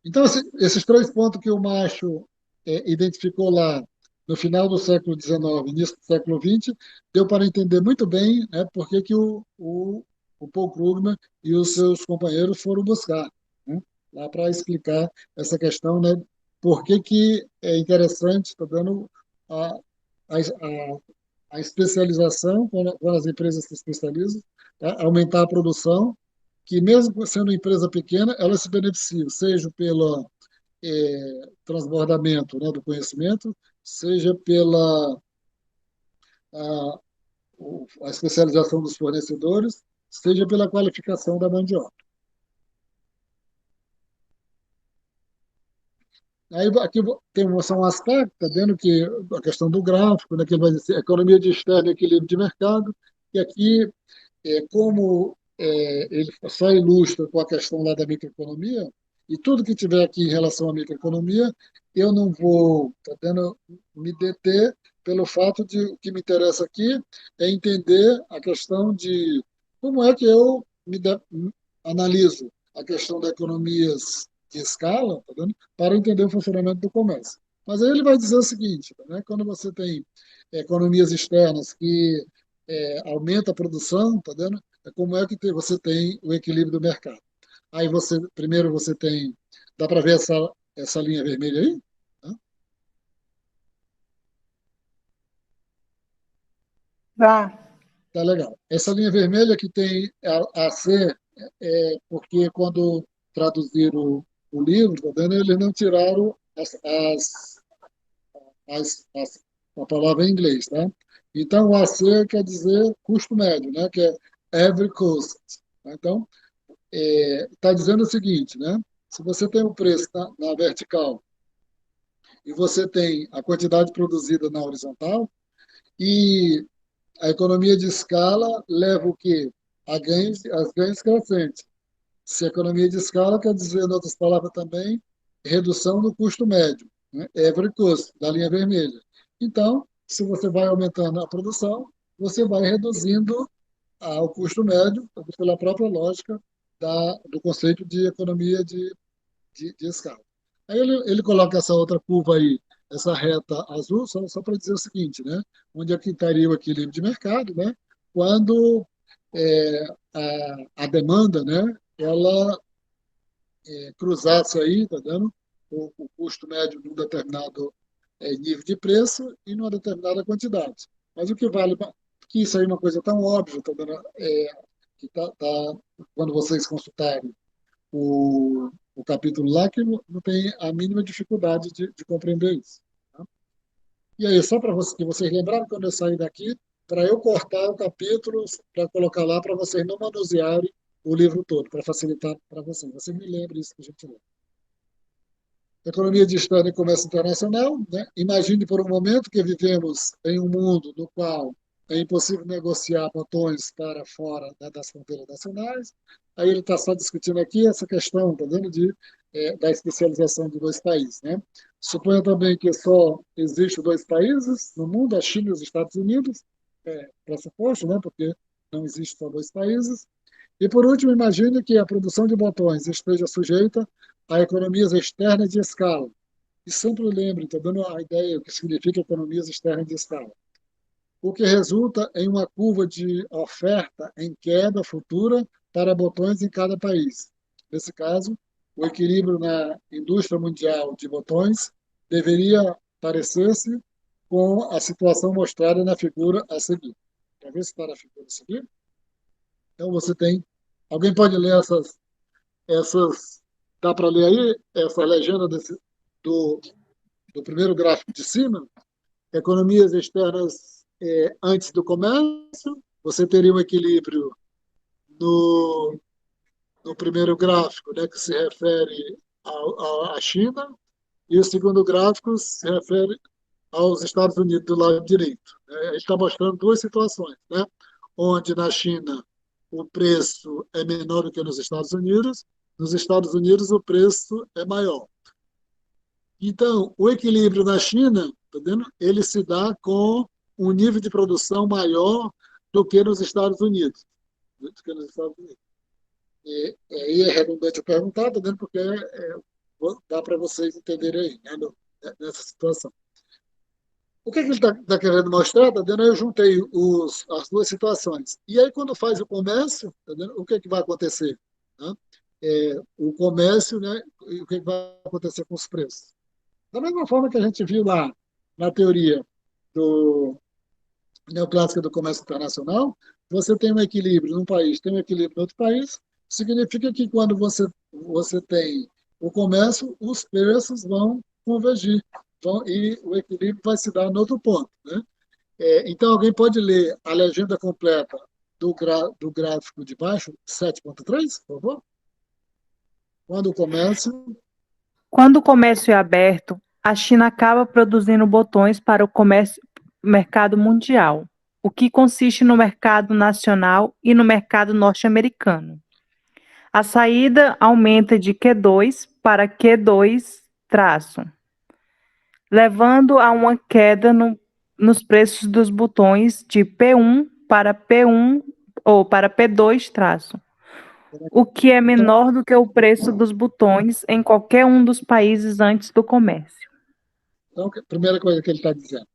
Então, esses três pontos que o Macho identificou lá no final do século XIX, início do século XX, deu para entender muito bem, né, por que, que o Paul Krugman e os seus companheiros foram buscar, né, lá para explicar essa questão, né, por que, que é interessante, está dando a, a, a especialização, quando as empresas se especializam, tá, aumentar a produção, que mesmo sendo uma empresa pequena, ela se beneficia, seja pelo transbordamento, né, do conhecimento, seja pela a, a especialização dos fornecedores, seja pela qualificação da mão de obra. Aí aqui tem só um aspecto, tá vendo que a questão do gráfico, né, que ele vai dizer economia de externo e equilíbrio de mercado, e aqui, como ele só ilustra com a questão lá da microeconomia, e tudo que tiver aqui em relação à microeconomia, eu não vou, tá vendo, me deter pelo fato de o que me interessa aqui é entender a questão de como é que eu analiso a questão das economias de escala, tá vendo, para entender o funcionamento do comércio. Mas aí ele vai dizer o seguinte, né, quando você tem economias externas que aumenta a produção, tá vendo? Como é que você tem o equilíbrio do mercado? Aí primeiro você tem, dá para ver essa linha vermelha aí? Tá? Tá. Tá legal. Essa linha vermelha que tem a C, porque quando traduziram o livro, tá vendo? Eles não tiraram a palavra em inglês, tá? Então, o AC quer dizer custo médio, né? Que é average cost. Então, está dizendo o seguinte, né? Se você tem o preço na vertical e você tem a quantidade produzida na horizontal, e a economia de escala leva o quê? As ganhos crescentes. Se a economia de escala quer dizer, em outras palavras também, redução do custo médio, né? Average cost, da linha vermelha. Então, se você vai aumentando a produção, você vai reduzindo o custo médio pela própria lógica do conceito de economia de escala. Aí ele coloca essa outra curva aí, essa reta azul, só para dizer o seguinte, né? Onde é que estaria o equilíbrio de mercado, né? Quando a demanda, né? Ela cruzasse aí, tá dando o custo médio de um determinado nível de preço e numa determinada quantidade. Mas o que vale, que isso aí é uma coisa tão óbvia, tá dando, que quando vocês consultarem o capítulo lá, que não tem a mínima dificuldade de compreender isso. Tá? E aí, só para que vocês lembrarem, quando eu sair daqui, para eu cortar o capítulo, para colocar lá, para vocês não manusearem o livro todo, para facilitar para vocês. Você me lembra isso que a gente lê. Economia de Estado e Comércio Internacional, né? Imagine por um momento que vivemos em um mundo no qual é impossível negociar botões para fora, né, das fronteiras nacionais. Aí ele está só discutindo aqui essa questão, tá vendo, da especialização de dois países, né? Suponha também que só existem dois países no mundo, a China e os Estados Unidos, pressuposto, né, porque não existem só dois países. E, por último, imagine que a produção de botões esteja sujeita a economias externas de escala. E sempre lembre, estou dando a ideia do que significa economias externas de escala. O que resulta em uma curva de oferta em queda futura para botões em cada país. Nesse caso, o equilíbrio na indústria mundial de botões deveria parecer-se com a situação mostrada na figura a seguir. Quer ver se está na figura a seguir? Então, você tem... Alguém pode ler essas dá para ler aí essa legenda do, do primeiro gráfico de cima? Economias externas antes do comércio, você teria um equilíbrio no, no primeiro gráfico, né, que se refere à China, e o segundo gráfico se refere aos Estados Unidos do lado direito. Ele está mostrando duas situações, né, onde na China o preço é menor do que nos Estados Unidos o preço é maior. Então, o equilíbrio na China, tá vendo? Ele se dá com um nível de produção maior do que nos Estados Unidos. Do que nos Estados Unidos. Aí é redundante eu perguntar, tá vendo? Porque dá para vocês entenderem aí, né, nessa situação. O que ele está querendo mostrar, tá vendo? Eu juntei as duas situações. E aí, quando faz o comércio, tá vendo? O que vai acontecer? Né? O comércio, né? E o que vai acontecer com os preços? Da mesma forma que a gente viu lá na teoria do neoclássica do comércio internacional, você tem um equilíbrio num país, tem um equilíbrio em outro país, significa que quando você tem o comércio, os preços vão convergir, e o equilíbrio vai se dar no outro ponto. Né? Então, alguém pode ler a legenda completa do gráfico de baixo, 7.3, por favor? Quando o comércio é aberto, a China acaba produzindo botões para o mercado mundial, o que consiste no mercado nacional e no mercado norte-americano. A saída aumenta de Q2 para Q2 traço, levando a uma queda nos preços dos botões de P1 para P1 ou para P2 traço, o que é menor do que o preço dos botões em qualquer um dos países antes do comércio. Então, a primeira coisa que ele está dizendo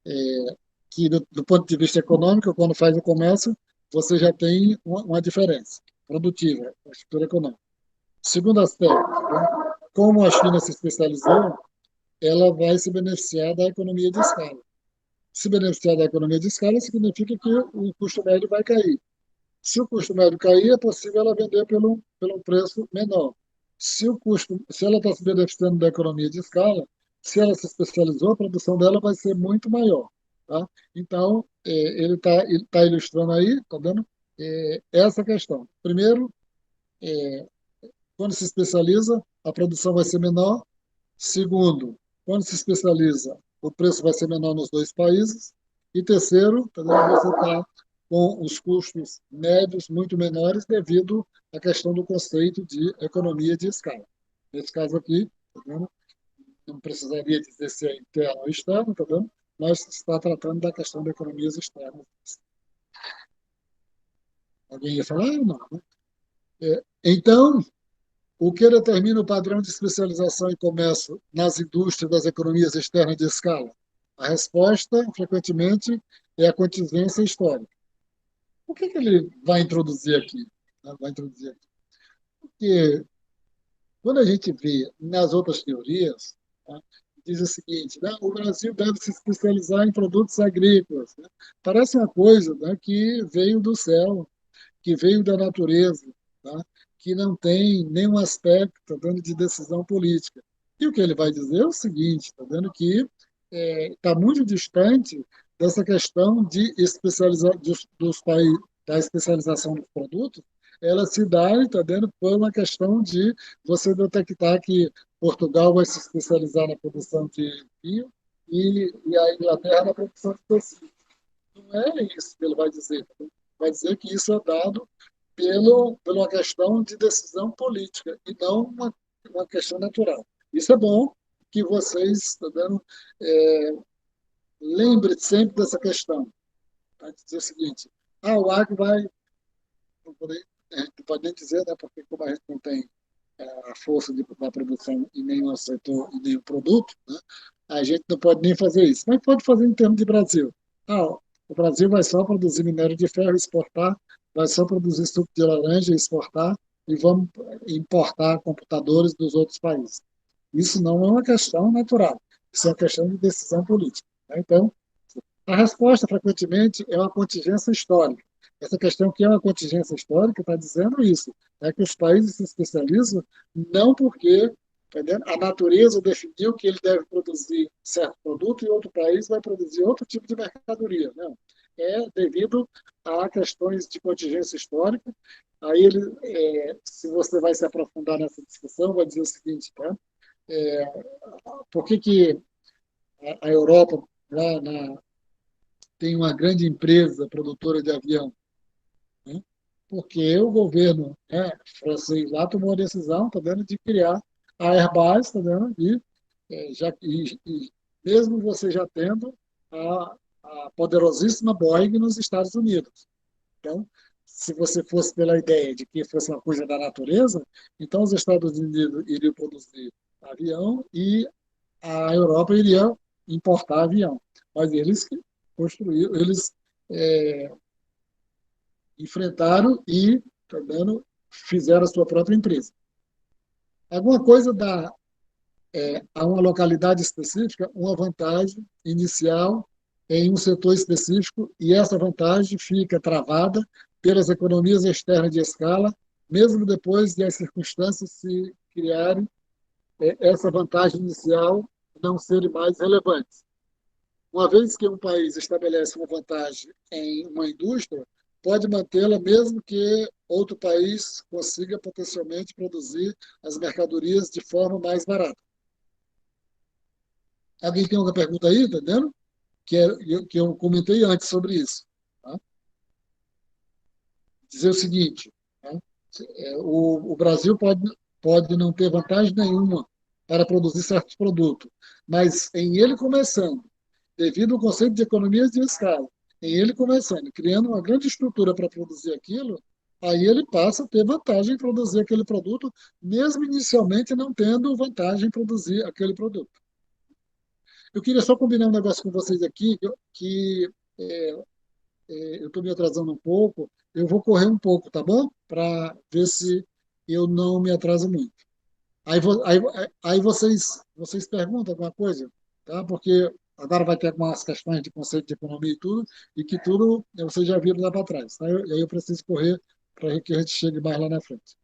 é que, do ponto de vista econômico, quando faz o comércio, você já tem uma diferença produtiva, a estrutura econômica. Segundo aspecto, né, como a China se especializou, ela vai se beneficiar da economia de escala. Se beneficiar da economia de escala significa que o custo médio vai cair. Se o custo médio cair, é possível ela vender pelo preço menor. Se ela está se beneficiando da economia de escala, se ela se especializou, a produção dela vai ser muito maior. Tá? Então, ele está ilustrando aí, tá vendo? Essa questão. Primeiro, quando se especializa, a produção vai ser menor. Segundo, quando se especializa, o preço vai ser menor nos dois países. E terceiro, tá vendo? Você está com os custos médios muito menores devido à questão do conceito de economia de escala. Nesse caso aqui, tá vendo? Não precisaria dizer se é interno ou externo, tá vendo? Nós está tratando da questão de economias externas. Alguém ia falar? Não. Né? Então, o que determina o padrão de especialização e comércio nas indústrias das economias externas de escala? A resposta, frequentemente, é a contingência histórica. O que ele vai introduzir aqui? Porque quando a gente vê nas outras teorias, tá, diz o seguinte, né, o Brasil deve se especializar em produtos agrícolas. Né? Parece uma coisa, né, que veio do céu, que veio da natureza, tá? Que não tem nenhum aspecto, tá vendo, de decisão política. E o que ele vai dizer é o seguinte, tá vendo, que está muito distante dessa questão de especializar dos países, da especialização dos produtos, ela se dá, tá vendo, por uma questão de você detectar que Portugal vai se especializar na produção de vinho e a Inglaterra na produção de tecido. Não é isso que ele vai dizer. Vai dizer que isso é dado pela questão de decisão política e não uma questão natural. Isso é bom que vocês, tá vendo, lembrem sempre dessa questão. Vai dizer o seguinte, o Acre vai... Não pode nem dizer, né, porque como a gente não tem a força da produção em nenhum setor, em nenhum produto, né? A gente não pode nem fazer isso. Mas pode fazer em termos de Brasil. O Brasil vai só produzir minério de ferro e exportar, vai só produzir suco de laranja e exportar, e vamos importar computadores dos outros países. Isso não é uma questão natural, isso é uma questão de decisão política, né? Então, a resposta, frequentemente, é uma contingência histórica. Essa questão que é uma contingência histórica está dizendo isso, é que os países se especializam não porque, entendeu? A natureza definiu que ele deve produzir certo produto e outro país vai produzir outro tipo de mercadoria. Não. É devido a questões de contingência histórica. Aí, se você vai se aprofundar nessa discussão, vai dizer o seguinte, tá? É, por que a Europa, lá tem uma grande empresa produtora de avião? Né? Porque o governo, né, francês lá tomou a decisão, tá vendo, de criar a Airbus, tá vendo, e mesmo você já tendo a poderosíssima Boeing nos Estados Unidos. Então, se você fosse pela ideia de que fosse uma coisa da natureza, então os Estados Unidos iriam produzir avião e a Europa iria importar avião. Mas eles construíram, eles é, enfrentaram e, tá vendo, fizeram a sua própria empresa. Alguma coisa dá a uma localidade específica uma vantagem inicial em um setor específico e essa vantagem fica travada pelas economias externas de escala, mesmo depois de as circunstâncias se criarem, essa vantagem inicial não serem mais relevantes. Uma vez que um país estabelece uma vantagem em uma indústria, pode mantê-la mesmo que outro país consiga potencialmente produzir as mercadorias de forma mais barata. Alguém tem alguma pergunta aí, tá entendendo? Que eu comentei antes sobre isso. Tá? Dizer o seguinte, tá? O Brasil pode não ter vantagem nenhuma para produzir certos produtos, mas em ele começando, devido ao conceito de economias de escala, em ele começando, criando uma grande estrutura para produzir aquilo, aí ele passa a ter vantagem em produzir aquele produto, mesmo inicialmente não tendo vantagem em produzir aquele produto. Eu queria só combinar um negócio com vocês aqui, que eu estou me atrasando um pouco, eu vou correr um pouco, tá bom? Para ver se eu não me atraso muito. Aí vocês perguntam alguma coisa, tá? Porque agora vai ter algumas questões de conceito de economia e tudo, e que tudo vocês já viram lá para trás, tá? E aí eu preciso correr para que a gente chegue mais lá na frente.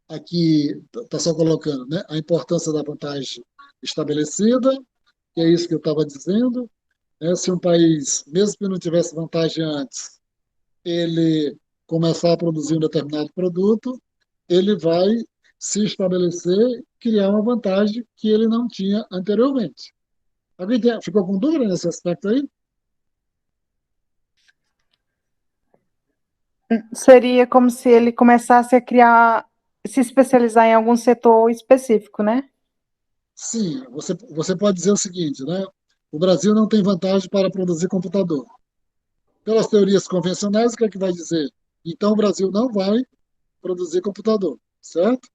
Aqui está só colocando, né, a importância da vantagem estabelecida, que é isso que eu estava dizendo, né? Se um país, mesmo que não tivesse vantagem antes, ele começar a produzir um determinado produto, ele vai se estabelecer, criar uma vantagem que ele não tinha anteriormente. Ficou com dúvida nesse aspecto aí? Seria como se ele começasse a criar, se especializar em algum setor específico, né? Sim, você pode dizer o seguinte, né? O Brasil não tem vantagem para produzir computador. Pelas teorias convencionais, o que é que vai dizer? Então, o Brasil não vai produzir computador, certo?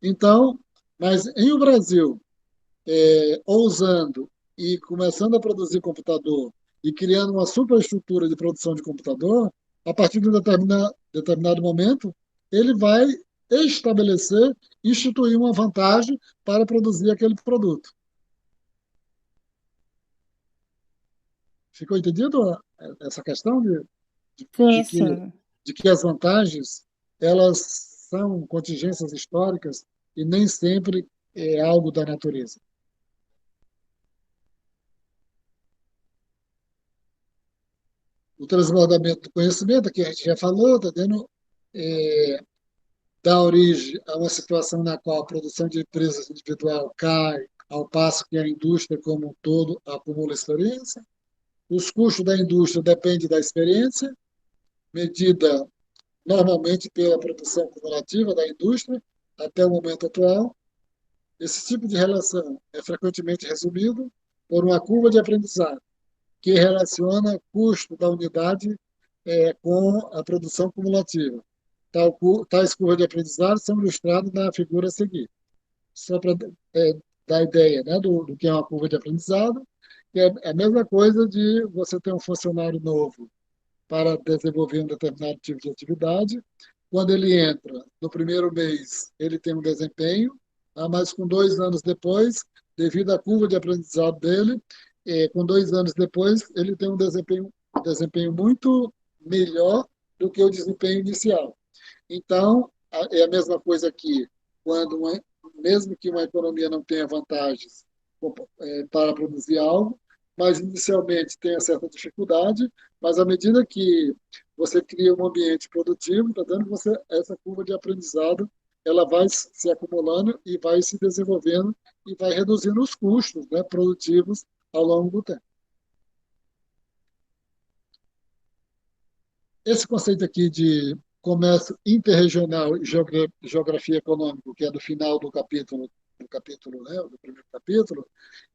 Então, mas em o Brasil, ousando e começando a produzir computador e criando uma superestrutura de produção de computador, a partir de um determinado momento, ele vai estabelecer, instituir uma vantagem para produzir aquele produto. Ficou entendido essa questão de Sim, que, sim. de que as vantagens elas são contingências históricas e nem sempre é algo da natureza? O transbordamento do conhecimento, que a gente já falou, está dando, dá origem a uma situação na qual a produção de empresas individual cai, ao passo que a indústria como um todo acumula experiência. Os custos da indústria dependem da experiência, medida normalmente pela produção cumulativa da indústria até o momento atual. Esse tipo de relação é frequentemente resumido por uma curva de aprendizado, que relaciona o custo da unidade com a produção cumulativa. Tais curvas de aprendizado são ilustradas na figura a seguir. Só para dar ideia, né, do que é uma curva de aprendizado, que é a mesma coisa de você ter um funcionário novo para desenvolver um determinado tipo de atividade. Quando ele entra, no primeiro mês, ele tem um desempenho, mas com 2 anos depois, devido à curva de aprendizado dele, com 2 anos depois, ele tem um desempenho muito melhor do que o desempenho inicial. Então, é a mesma coisa aqui, quando mesmo que uma economia não tenha vantagens para produzir algo, mas inicialmente tenha certa dificuldade, mas à medida que você cria um ambiente produtivo, tá dando você essa curva de aprendizado, ela vai se acumulando e vai se desenvolvendo e vai reduzindo os custos, né, produtivos ao longo do tempo. Esse conceito aqui de comércio interregional e geografia econômica, que é do final né, do primeiro capítulo,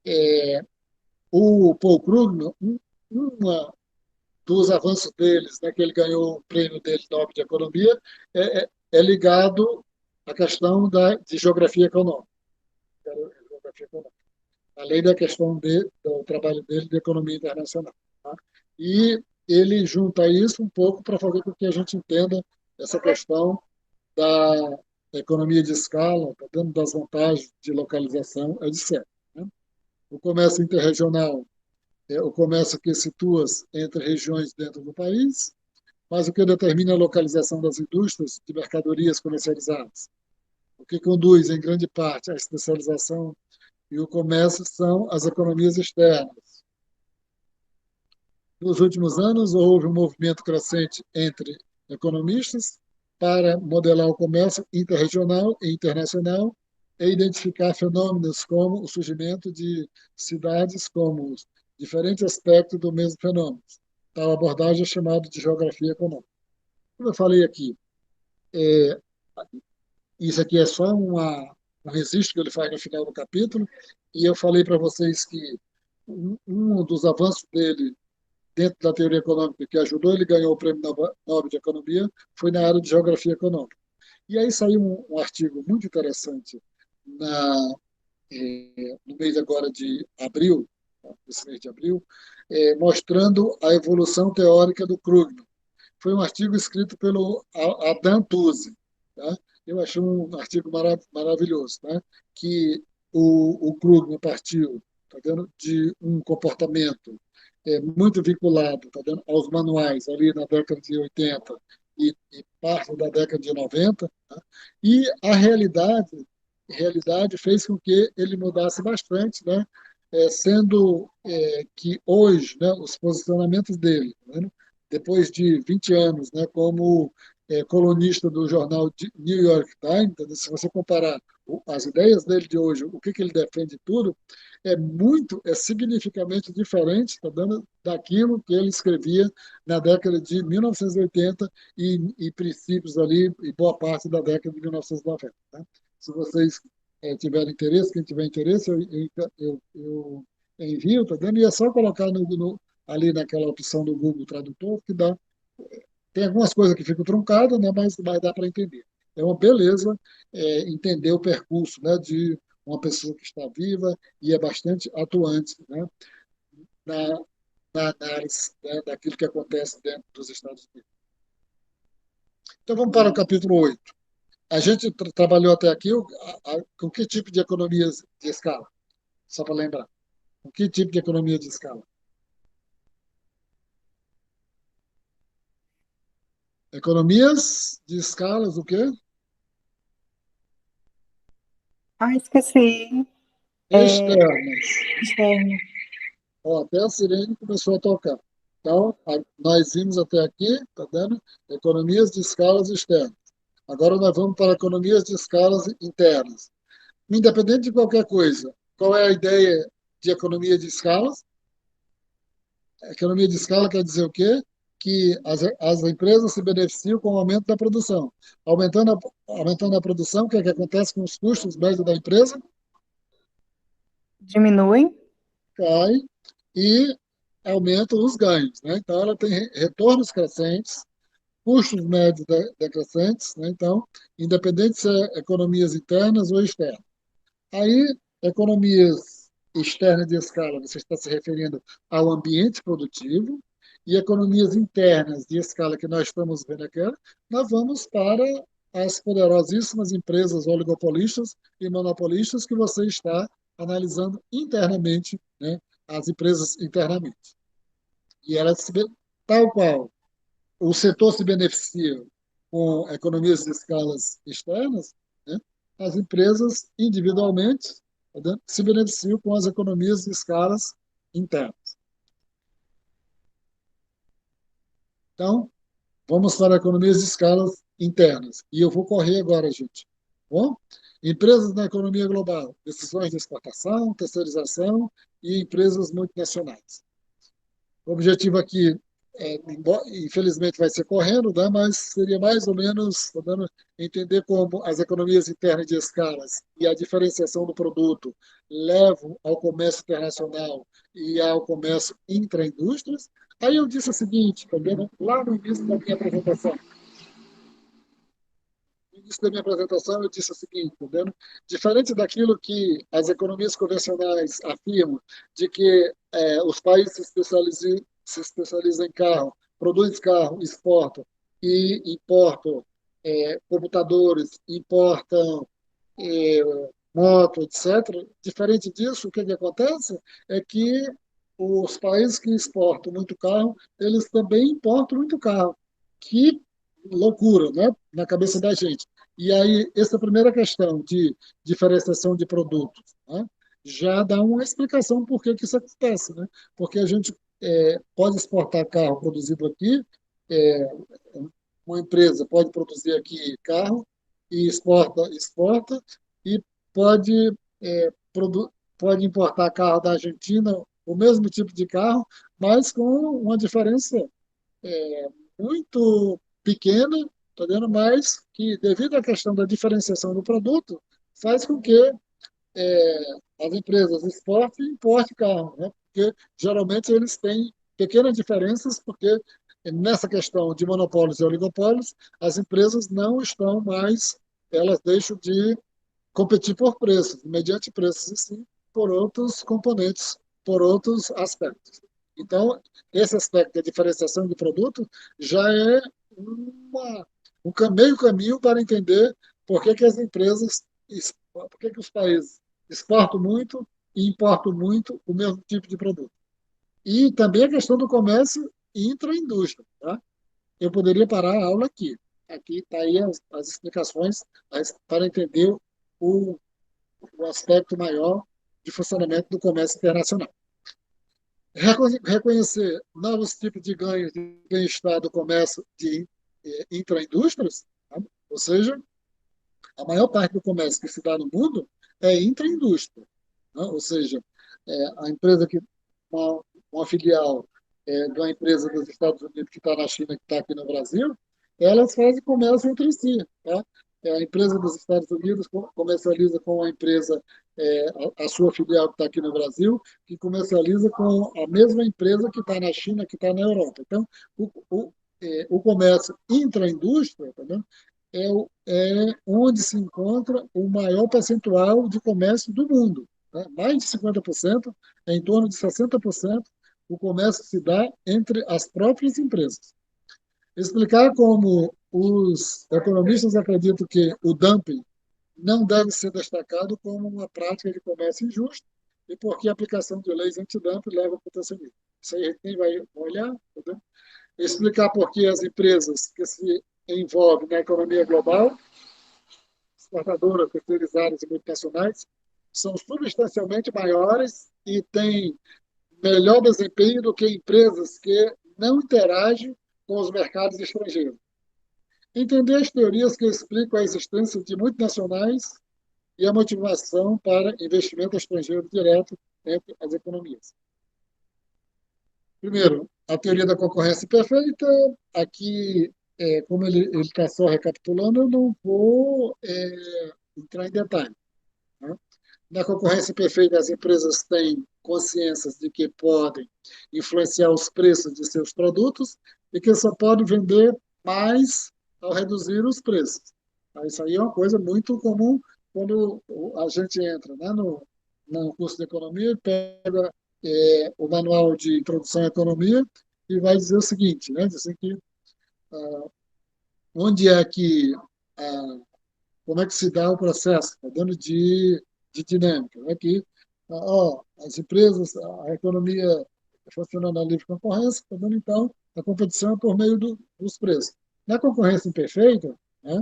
é, o Paul Krugman, uma dos avanços deles, né, que ele ganhou o prêmio dele Nobel de Economia, é ligado à questão de geografia econômica, além da questão do trabalho dele de economia internacional. Tá? E ele junta isso um pouco para fazer com que a gente entenda essa questão da economia de escala, tá dando das vantagens de localização, etc. Né? O comércio interregional é o comércio que situa entre regiões dentro do país, mas o que determina a localização das indústrias de mercadorias comercializadas. O que conduz, em grande parte, à especialização e o comércio são as economias externas. Nos últimos anos, houve um movimento crescente entre economistas para modelar o comércio interregional e internacional e identificar fenômenos como o surgimento de cidades como diferentes aspectos do mesmo fenômeno. Tal abordagem é chamada de geografia econômica. Como eu falei aqui, é, isso aqui é só um registro que ele faz no final do capítulo, e eu falei para vocês que um dos avanços dele dentro da teoria econômica que ajudou ele ganhou o prêmio Nobel de Economia foi na área de geografia econômica. E aí saiu um artigo muito interessante no mês agora de abril, esse mês de abril, mostrando a evolução teórica do Krugman. Foi um artigo escrito pelo Adam Tooze. Tá? Eu achei um artigo maravilhoso, né? Que o Krugman partiu, tá vendo, de um comportamento muito vinculado, tá vendo, aos manuais ali na década de 80 e parte da década de 90, tá? E a realidade fez com que ele mudasse bastante, né? Sendo que hoje, né, os posicionamentos dele, né, depois de 20 anos, né, como colunista do jornal New York Times, então, se você comparar as ideias dele de hoje, o que ele defende tudo, é significativamente diferente, tá dando, daquilo que ele escrevia na década de 1980 e princípios ali, e boa parte da década de 1990. Né? Se vocês tiverem interesse, quem tiver interesse, eu envio, tá dando, e é só colocar ali naquela opção do Google Tradutor, que dá. Tem algumas coisas que ficam truncadas, né, mas dá para entender. É uma beleza entender o percurso, né, de uma pessoa que está viva e é bastante atuante, né, na, na análise, né, daquilo que acontece dentro dos Estados Unidos. Então vamos para o capítulo 8. A gente trabalhou até aqui com que tipo de economias de escala? Só para lembrar. Com que tipo de economia de escala? Economias de escalas, o quê? Esqueci. Externas. Externo. Ó, até a sirene começou a tocar. Então, nós vimos até aqui, tá vendo? Economias de escalas externas. Agora nós vamos para economias de escalas internas. Independente de qualquer coisa, qual é a ideia de economia de escalas? A economia de escala quer dizer o quê? Que as empresas se beneficiam com o aumento da produção. Aumentando a produção, o que é que acontece com os custos médios da empresa? Diminui. Cai e aumenta os ganhos. Né? Então, ela tem retornos crescentes, custos médios decrescentes, né? Então, independente se é economias internas ou externas. Aí, economias externas de escala, você está se referindo ao ambiente produtivo, e economias internas de escala que nós estamos vendo aqui, nós vamos para as poderosíssimas empresas oligopolistas e monopolistas que você está analisando internamente, né, as empresas internamente. E elas, tal qual o setor se beneficia com economias de escalas externas, né, as empresas individualmente, tá, se beneficiam com as economias de escalas internas. Então, vamos para economias de escalas internas. E eu vou correr agora, gente. Bom? Empresas na economia global, decisões de exportação, terceirização e empresas multinacionais. O objetivo aqui, infelizmente, vai ser correndo, né? Mas seria mais ou menos dando entender como as economias internas de escalas e a diferenciação do produto levam ao comércio internacional e ao comércio intra-indústrias. Aí eu disse o seguinte, tá vendo? Lá no início da minha apresentação. No início da minha apresentação, eu disse o seguinte, tá vendo? Diferente daquilo que as economias convencionais afirmam, de que os países se especializam em carro, produzem carro, exportam e importam computadores, importam é, moto, etc. Diferente disso, o que, que acontece é que os países que exportam muito carro, eles também importam muito carro. Que loucura, né? Na cabeça da gente. E aí, essa primeira questão de diferenciação de produtos, né? Já dá uma explicação por que, que isso acontece, né? Porque a gente pode exportar carro produzido aqui, é, uma empresa pode produzir aqui carro e exporta e pode, é, pode importar carro da Argentina, o mesmo tipo de carro, mas com uma diferença muito pequena, tá vendo? Mas que, devido à questão da diferenciação do produto, faz com que as empresas exportem e importem carro, né? Porque geralmente eles têm pequenas diferenças, porque nessa questão de monopólios e oligopólios, as empresas não estão mais, elas deixam de competir por preços, mediante preços, e sim por outros componentes, por outros aspectos. Então, esse aspecto da diferenciação de produto já é uma, meio caminho para entender por que, que as empresas, por que, que os países exportam muito e importam muito o mesmo tipo de produto. E também a questão do comércio intra-indústria. Tá? Eu poderia parar a aula aqui. Aqui está aí as explicações para entender o, o aspecto maior de funcionamento do comércio internacional. Reconhecer novos tipos de ganhos de bem-estar do comércio de intraindústrias, tá? Ou seja, a maior parte do comércio que se dá no mundo é intraindústria, né? Ou seja, a empresa que uma filial de uma empresa dos Estados Unidos que está na China, que está aqui no Brasil, elas fazem comércio entre si. Tá? A empresa dos Estados Unidos comercializa com a empresa, a sua filial que está aqui no Brasil, que comercializa com a mesma empresa que está na China, que está na Europa. Então, o comércio intraindústria, tá vendo? É onde se encontra o maior percentual de comércio do mundo. Tá? Mais de 50%, em torno de 60%, o comércio se dá entre as próprias empresas. Explicar como os economistas acreditam que o dumping não deve ser destacado como uma prática de comércio injusto e porque a aplicação de leis antidumping leva ao protecionismo. Isso aí a gente nem vai olhar, entendeu? Explicar por que as empresas que se envolvem na economia global, exportadoras, terceirizadas e multinacionais, são substancialmente maiores e têm melhor desempenho do que empresas que não interagem com os mercados estrangeiros. Entender as teorias que explicam a existência de multinacionais e a motivação para investimento estrangeiro direto entre as economias. Primeiro, a teoria da concorrência perfeita. Aqui, como ele está só recapitulando, eu não vou entrar em detalhe. Né? Na concorrência perfeita, as empresas têm consciência de que podem influenciar os preços de seus produtos e que só podem vender mas ao reduzir os preços. Isso aí é uma coisa muito comum quando a gente entra, né, no curso de economia, pega o manual de introdução à economia e vai dizer o seguinte, né, diz assim que onde é que como é que se dá o processo, tá dando de dinâmica, né, que as empresas, a economia funciona na livre concorrência, tá dando então a competição é por meio dos preços. Na concorrência imperfeita, né,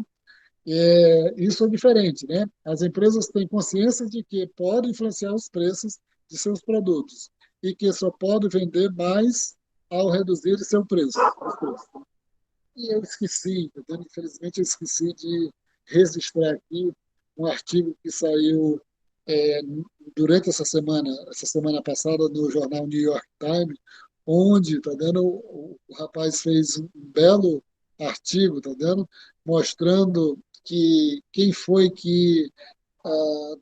isso é diferente, né? As empresas têm consciência de que podem influenciar os preços de seus produtos e que só podem vender mais ao reduzir seu preço. Os preços. E eu esqueci, entendeu? Infelizmente eu esqueci de registrar aqui um artigo que saiu é, durante essa semana passada, no jornal New York Times, onde, tá dando, o rapaz fez um belo artigo, tá dando, mostrando que quem foi que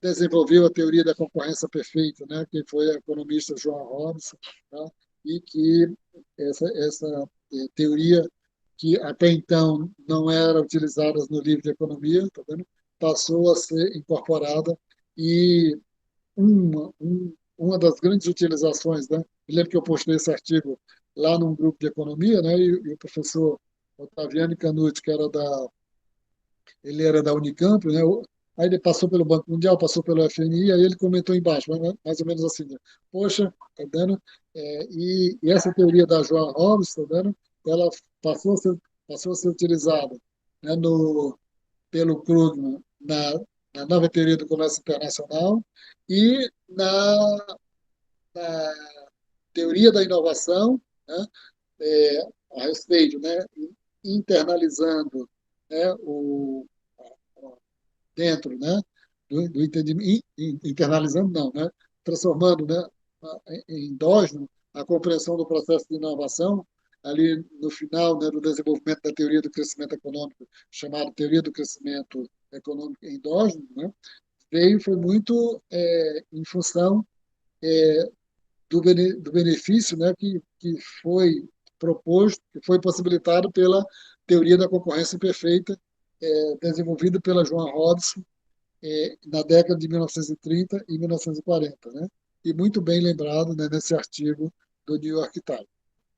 desenvolveu a teoria da concorrência perfeita, né? Que foi a economista Joan Robson, tá? E que essa teoria que até então não era utilizada no livro de economia, tá vendo? Passou a ser incorporada e uma das grandes utilizações, né? Eu lembro que eu postei esse artigo lá num grupo de economia, né? E o professor Otaviano Canuti, ele era da Unicamp, né? Aí ele passou pelo Banco Mundial, passou pelo FMI, aí ele comentou embaixo, mais ou menos assim, né? Poxa, tá dando? E essa teoria da Joan Hobbes, tá dando? Ela passou a ser utilizada, né, pelo Krugman na nova teoria do comércio internacional e na teoria da inovação, né, a respeito, né, internalizando, né, dentro, né, do entendimento, internalizando não, né, transformando, né, em endógeno a compreensão do processo de inovação ali no final, né, do desenvolvimento da teoria do crescimento econômico, chamada teoria do crescimento econômico endógeno, né, foi muito em função do benefício, né, que foi proposto, que foi possibilitado pela teoria da concorrência perfeita, desenvolvida pela Joan Robson na década de 1930 e 1940, né? E muito bem lembrado, né, nesse artigo do New York Times.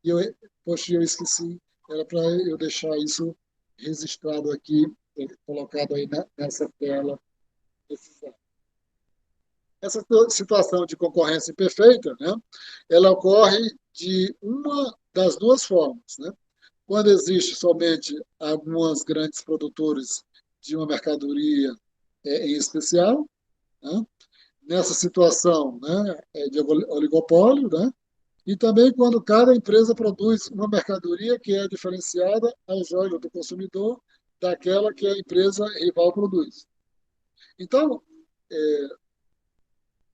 E poxa, eu esqueci, era para eu deixar isso registrado aqui, colocado aí nessa tela. Essa situação de concorrência imperfeita, né, ela ocorre de uma das duas formas, né? Quando existe somente alguns grandes produtores de uma mercadoria em especial, né? Nessa situação, né, de oligopólio, né? E também quando cada empresa produz uma mercadoria que é diferenciada aos olhos do consumidor daquela que a empresa rival produz. Então,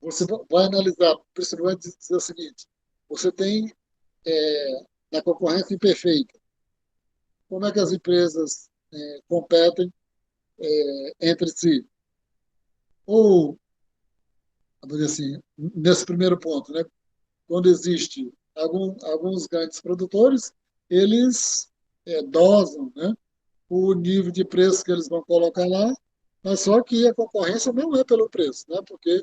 você vai analisar, principalmente dizer o seguinte: você tem na concorrência imperfeita, como é que as empresas competem entre si? Ou, vamos dizer assim, nesse primeiro ponto, né, quando existe alguns grandes produtores, eles dosam, né, o nível de preço que eles vão colocar lá, mas só que a concorrência não é pelo preço, né, porque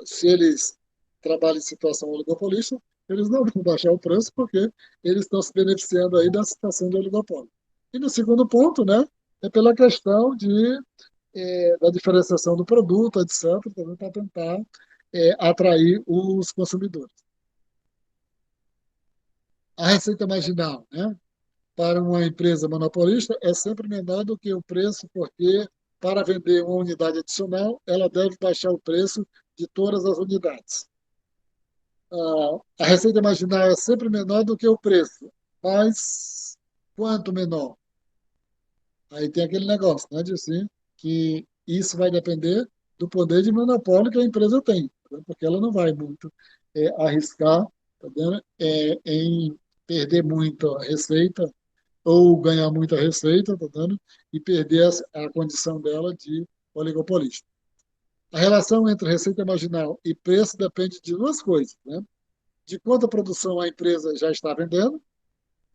se eles trabalham em situação oligopolista, eles não vão baixar o preço porque eles estão se beneficiando aí da situação de oligopólio. E no segundo ponto, né, é pela questão da diferenciação do produto, etc., também para tentar atrair os consumidores. A receita marginal, né, para uma empresa monopolista é sempre menor do que o preço, porque para vender uma unidade adicional, ela deve baixar o preço de todas as unidades. A receita marginal é sempre menor do que o preço, mas quanto menor? Aí tem aquele negócio, né, de assim, que isso vai depender do poder de monopólio que a empresa tem, tá, porque ela não vai muito arriscar, tá vendo, em perder muito a receita ou ganhar muita receita, tá dando, e perder a condição dela de oligopolista. A relação entre receita marginal e preço depende de duas coisas, né? De quanta produção a empresa já está vendendo,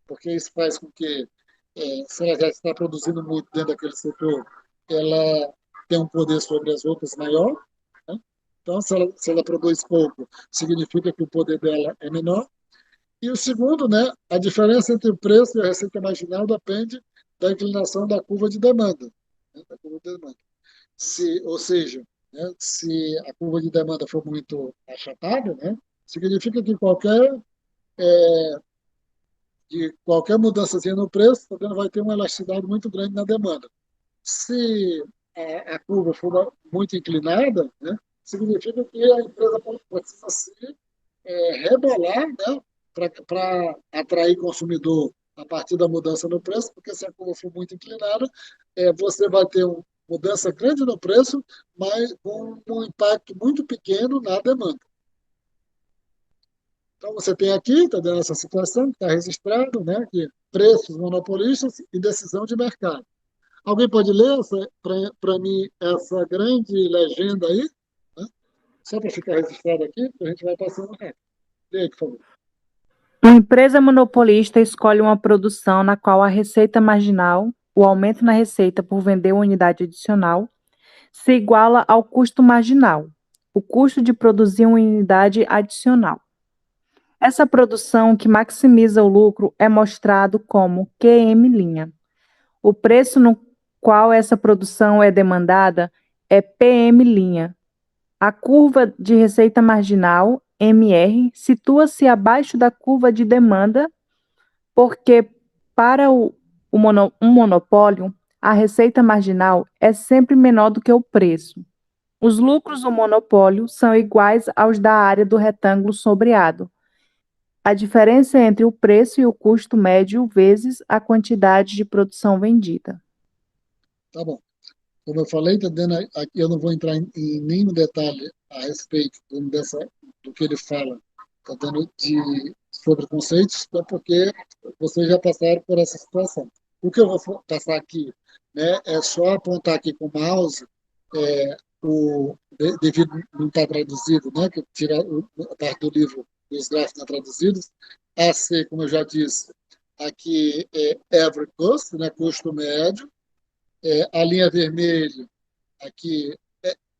porque isso faz com que se ela já está produzindo muito dentro daquele setor, ela tem um poder sobre as outras maior, né? Então, se ela produz pouco, significa que o poder dela é menor. E o segundo, né, a diferença entre o preço e a receita marginal depende da inclinação da curva de demanda, né, da curva de demanda. Ou seja, né, se a curva de demanda for muito achatada, né, significa que qualquer mudançazinha no preço também vai ter uma elasticidade muito grande na demanda. Se a curva for muito inclinada, né, significa que a empresa precisa se rebolar, né, para atrair consumidor a partir da mudança no preço, porque se a curva for muito inclinada, você vai ter uma mudança grande no preço, mas com um impacto muito pequeno na demanda. Então, você tem aqui, está dando essa situação, que está registrado, né, que preços monopolistas e decisão de mercado. Alguém pode ler para mim essa grande legenda aí? Né? Só para ficar registrado aqui, a gente vai passando rápido. Lê aí, por favor. Uma empresa monopolista escolhe uma produção na qual a receita marginal, o aumento na receita por vender uma unidade adicional, se iguala ao custo marginal, o custo de produzir uma unidade adicional. Essa produção que maximiza o lucro é mostrado como QM'. O preço no qual essa produção é demandada é PM'. A curva de receita marginal, MR, situa-se abaixo da curva de demanda, porque para um monopólio, a receita marginal é sempre menor do que o preço. Os lucros do monopólio são iguais aos da área do retângulo sombreado. A diferença entre o preço e o custo médio vezes a quantidade de produção vendida. Tá bom. Como eu falei, tá dando aqui, eu não vou entrar em nenhum detalhe a respeito do que ele fala, tá dando sobre conceitos, é porque vocês já passaram por essa situação. O que eu vou passar aqui, né, é só apontar aqui com o mouse, devido não estar traduzido, né, que tirar a parte do livro dos gráficos não traduzidos, AC, como eu já disse, aqui é average cost, né, custo médio, a linha vermelha aqui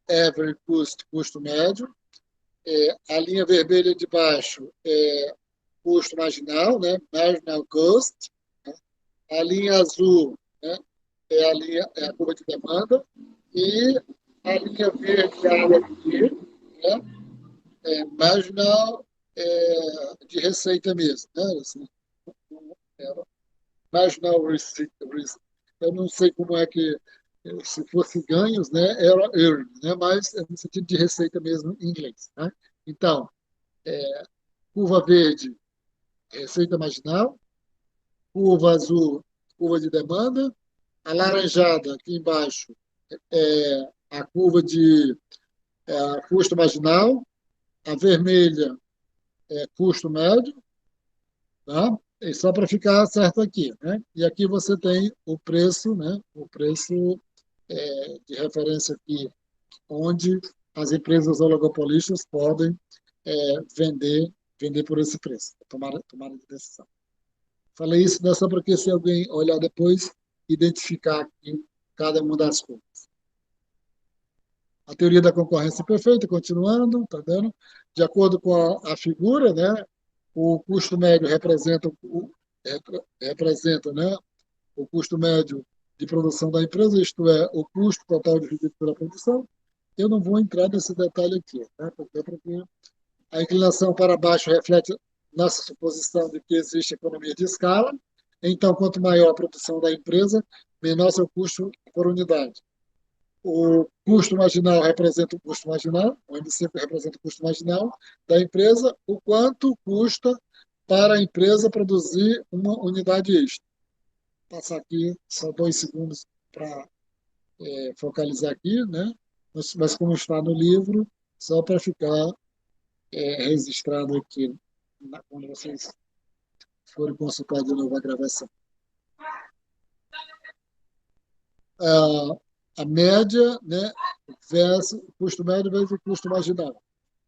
é average cost, custo médio, a linha vermelha de baixo é custo marginal, né, marginal cost, né, a linha azul, né, é a curva de demanda, e a linha verde, a área aqui, né, marginal de receita mesmo, né, assim, marginal receipt. Eu não sei como é que, se fosse ganhos, né, era earn, né, mas é no sentido de receita mesmo em inglês. Né? Então, curva verde, receita marginal, curva azul, curva de demanda, alaranjada aqui embaixo é a curva de custo marginal, a vermelha é custo médio, tá? E só para ficar certo aqui, né? E aqui você tem o preço, né? O preço de referência aqui, onde as empresas oligopolistas podem vender por esse preço, tomada de decisão. Falei isso só para que, se alguém olhar depois, identificar aqui cada uma das coisas. A teoria da concorrência perfeita, continuando, tá dando? De acordo com a figura, né? O custo médio representa, né, o custo médio de produção da empresa, isto é, o custo total dividido pela produção. Eu não vou entrar nesse detalhe aqui, né, porque a inclinação para baixo reflete nossa suposição de que existe economia de escala. Então, quanto maior a produção da empresa, menor seu custo por unidade. O custo marginal representa o custo marginal, o MC representa o custo marginal da empresa, o quanto custa para a empresa produzir uma unidade extra. Vou passar aqui só 2 segundos para focalizar aqui, né? Mas como está no livro, só para ficar registrado aqui, quando vocês forem consultar de novo a gravação. A média, né, versus o custo médio vezes o custo marginal.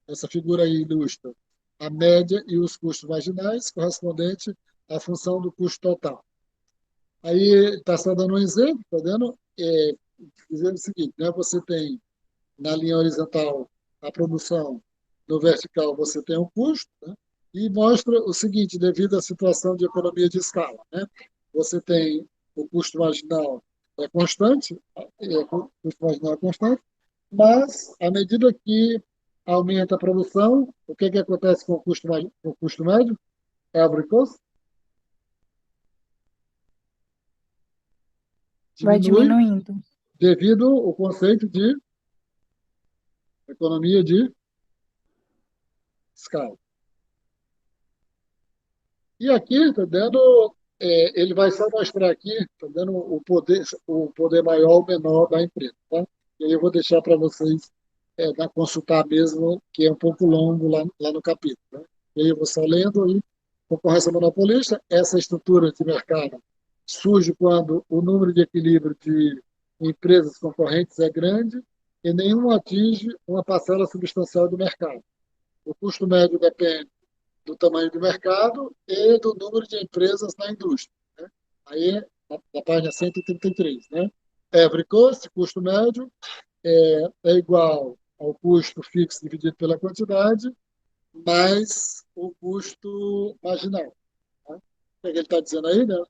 Essa figura aí ilustra a média e os custos marginais correspondente à função do custo total. Aí está só dando um exemplo, está dando, dizendo o seguinte, né? Você tem na linha horizontal a produção, no vertical você tem o custo, né? E mostra o seguinte, devido à situação de economia de escala, né? Você tem o custo marginal é constante, o custo marginal é constante, mas à medida que aumenta a produção, o que que acontece com com o custo médio? Average cost Vai diminui diminuindo. devido ao conceito de economia de escala. E aqui está dando, ele vai só mostrar aqui, está dando o poder maior ou menor da empresa. Tá? E aí eu vou deixar para vocês consultar mesmo, que é um pouco longo lá no capítulo. Né? E aí eu vou só lendo aí, concorrência monopolista, essa estrutura de mercado surge quando o número de equilíbrio de empresas concorrentes é grande e nenhum atinge uma parcela substancial do mercado. O custo médio depende do tamanho do mercado e do número de empresas na indústria. Né? Aí, na página 133, né? Every cost, custo médio, é igual ao custo fixo dividido pela quantidade, mais o custo marginal. Né? O que ele está dizendo aí, né?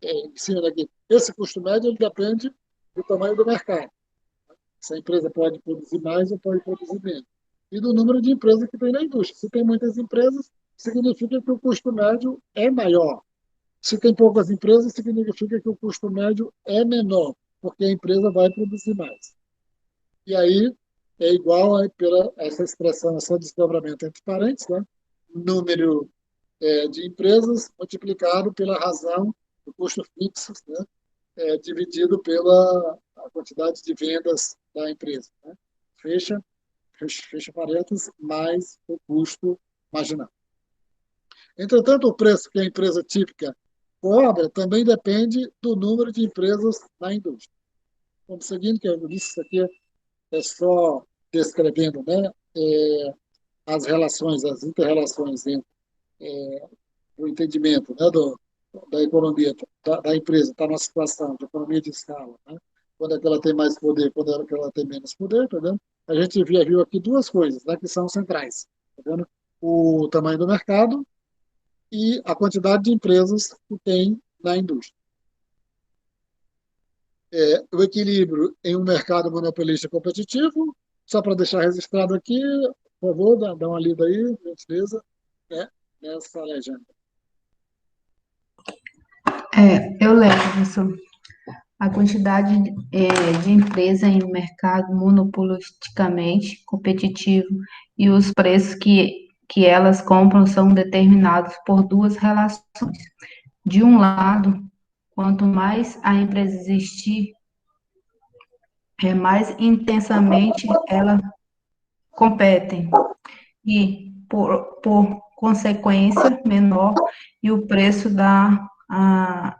Em cima daqui. Esse custo médio ele depende do tamanho do mercado. Se a empresa pode produzir mais ou pode produzir menos. E do número de empresas que tem na indústria. Se tem muitas empresas, significa que o custo médio é maior. Se tem poucas empresas, significa que o custo médio é menor, porque a empresa vai produzir mais. E aí é igual pela essa expressão, esse desdobramento entre parênteses, né? Número de empresas multiplicado pela razão do custo fixo, né? Dividido pela a quantidade de vendas da empresa. Né? Fecha, fecha parênteses, mais o custo marginal. Entretanto, o preço que a empresa típica cobra também depende do número de empresas na indústria. Como seguinte, que eu disse, isso aqui é só descrevendo, né, as relações, as inter-relações entre o entendimento, né, da economia, da empresa, está numa situação de economia de escala, né? Quando é que ela tem mais poder, quando é que ela tem menos poder, tá vendo? A gente viu aqui duas coisas, né, que são centrais, tá vendo? O tamanho do mercado e a quantidade de empresas que tem na indústria. O equilíbrio em um mercado monopolista competitivo, só para deixar registrado aqui, por favor, dá uma lida aí, gentileza, né, nessa legenda. Eu levo isso. A quantidade de empresas em um mercado monopolisticamente competitivo e os preços que elas compram são determinados por duas relações. De um lado, quanto mais a empresa existir, mais intensamente elas competem e, por consequência, menor e o preço da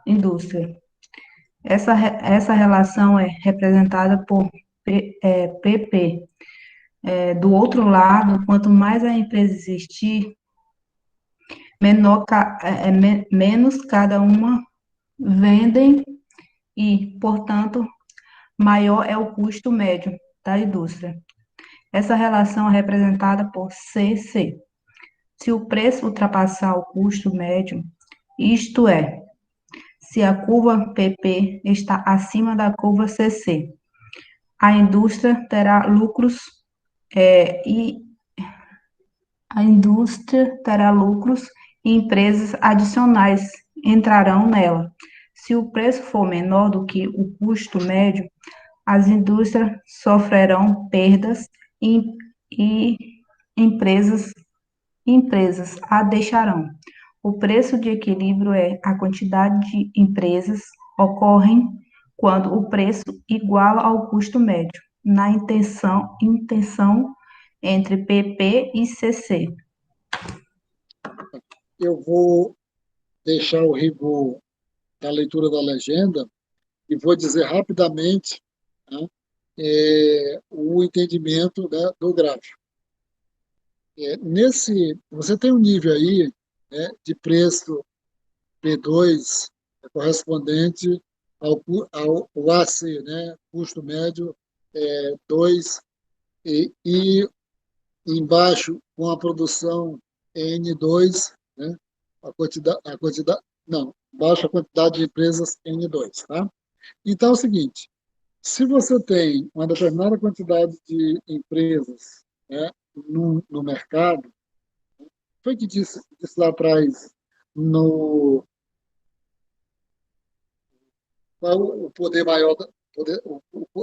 indústria. Essa relação é representada por PP. Do outro lado, quanto mais a empresa existir, menos cada uma vendem e, portanto, maior é o custo médio da indústria. Essa relação é representada por CC. Se o preço ultrapassar o custo médio, isto é, se a curva PP está acima da curva CC, a indústria terá lucros e a indústria terá lucros e empresas adicionais entrarão nela. Se o preço for menor do que o custo médio, as indústrias sofrerão perdas e empresas a deixarão. O preço de equilíbrio é a quantidade de empresas ocorrem quando o preço iguala ao custo médio, na intenção entre PP e CC. Eu vou deixar o rigor da leitura da legenda e vou dizer rapidamente, né, o entendimento, né, do gráfico. Você tem um nível aí, né, de preço P2 correspondente ao AC, né? Custo médio 2, e embaixo, com a produção N2, né? Não, embaixo a quantidade de empresas N2, tá? Então é o seguinte, se você tem uma determinada quantidade de empresas, né, no mercado, foi que disse lá atrás, no qual o poder maior,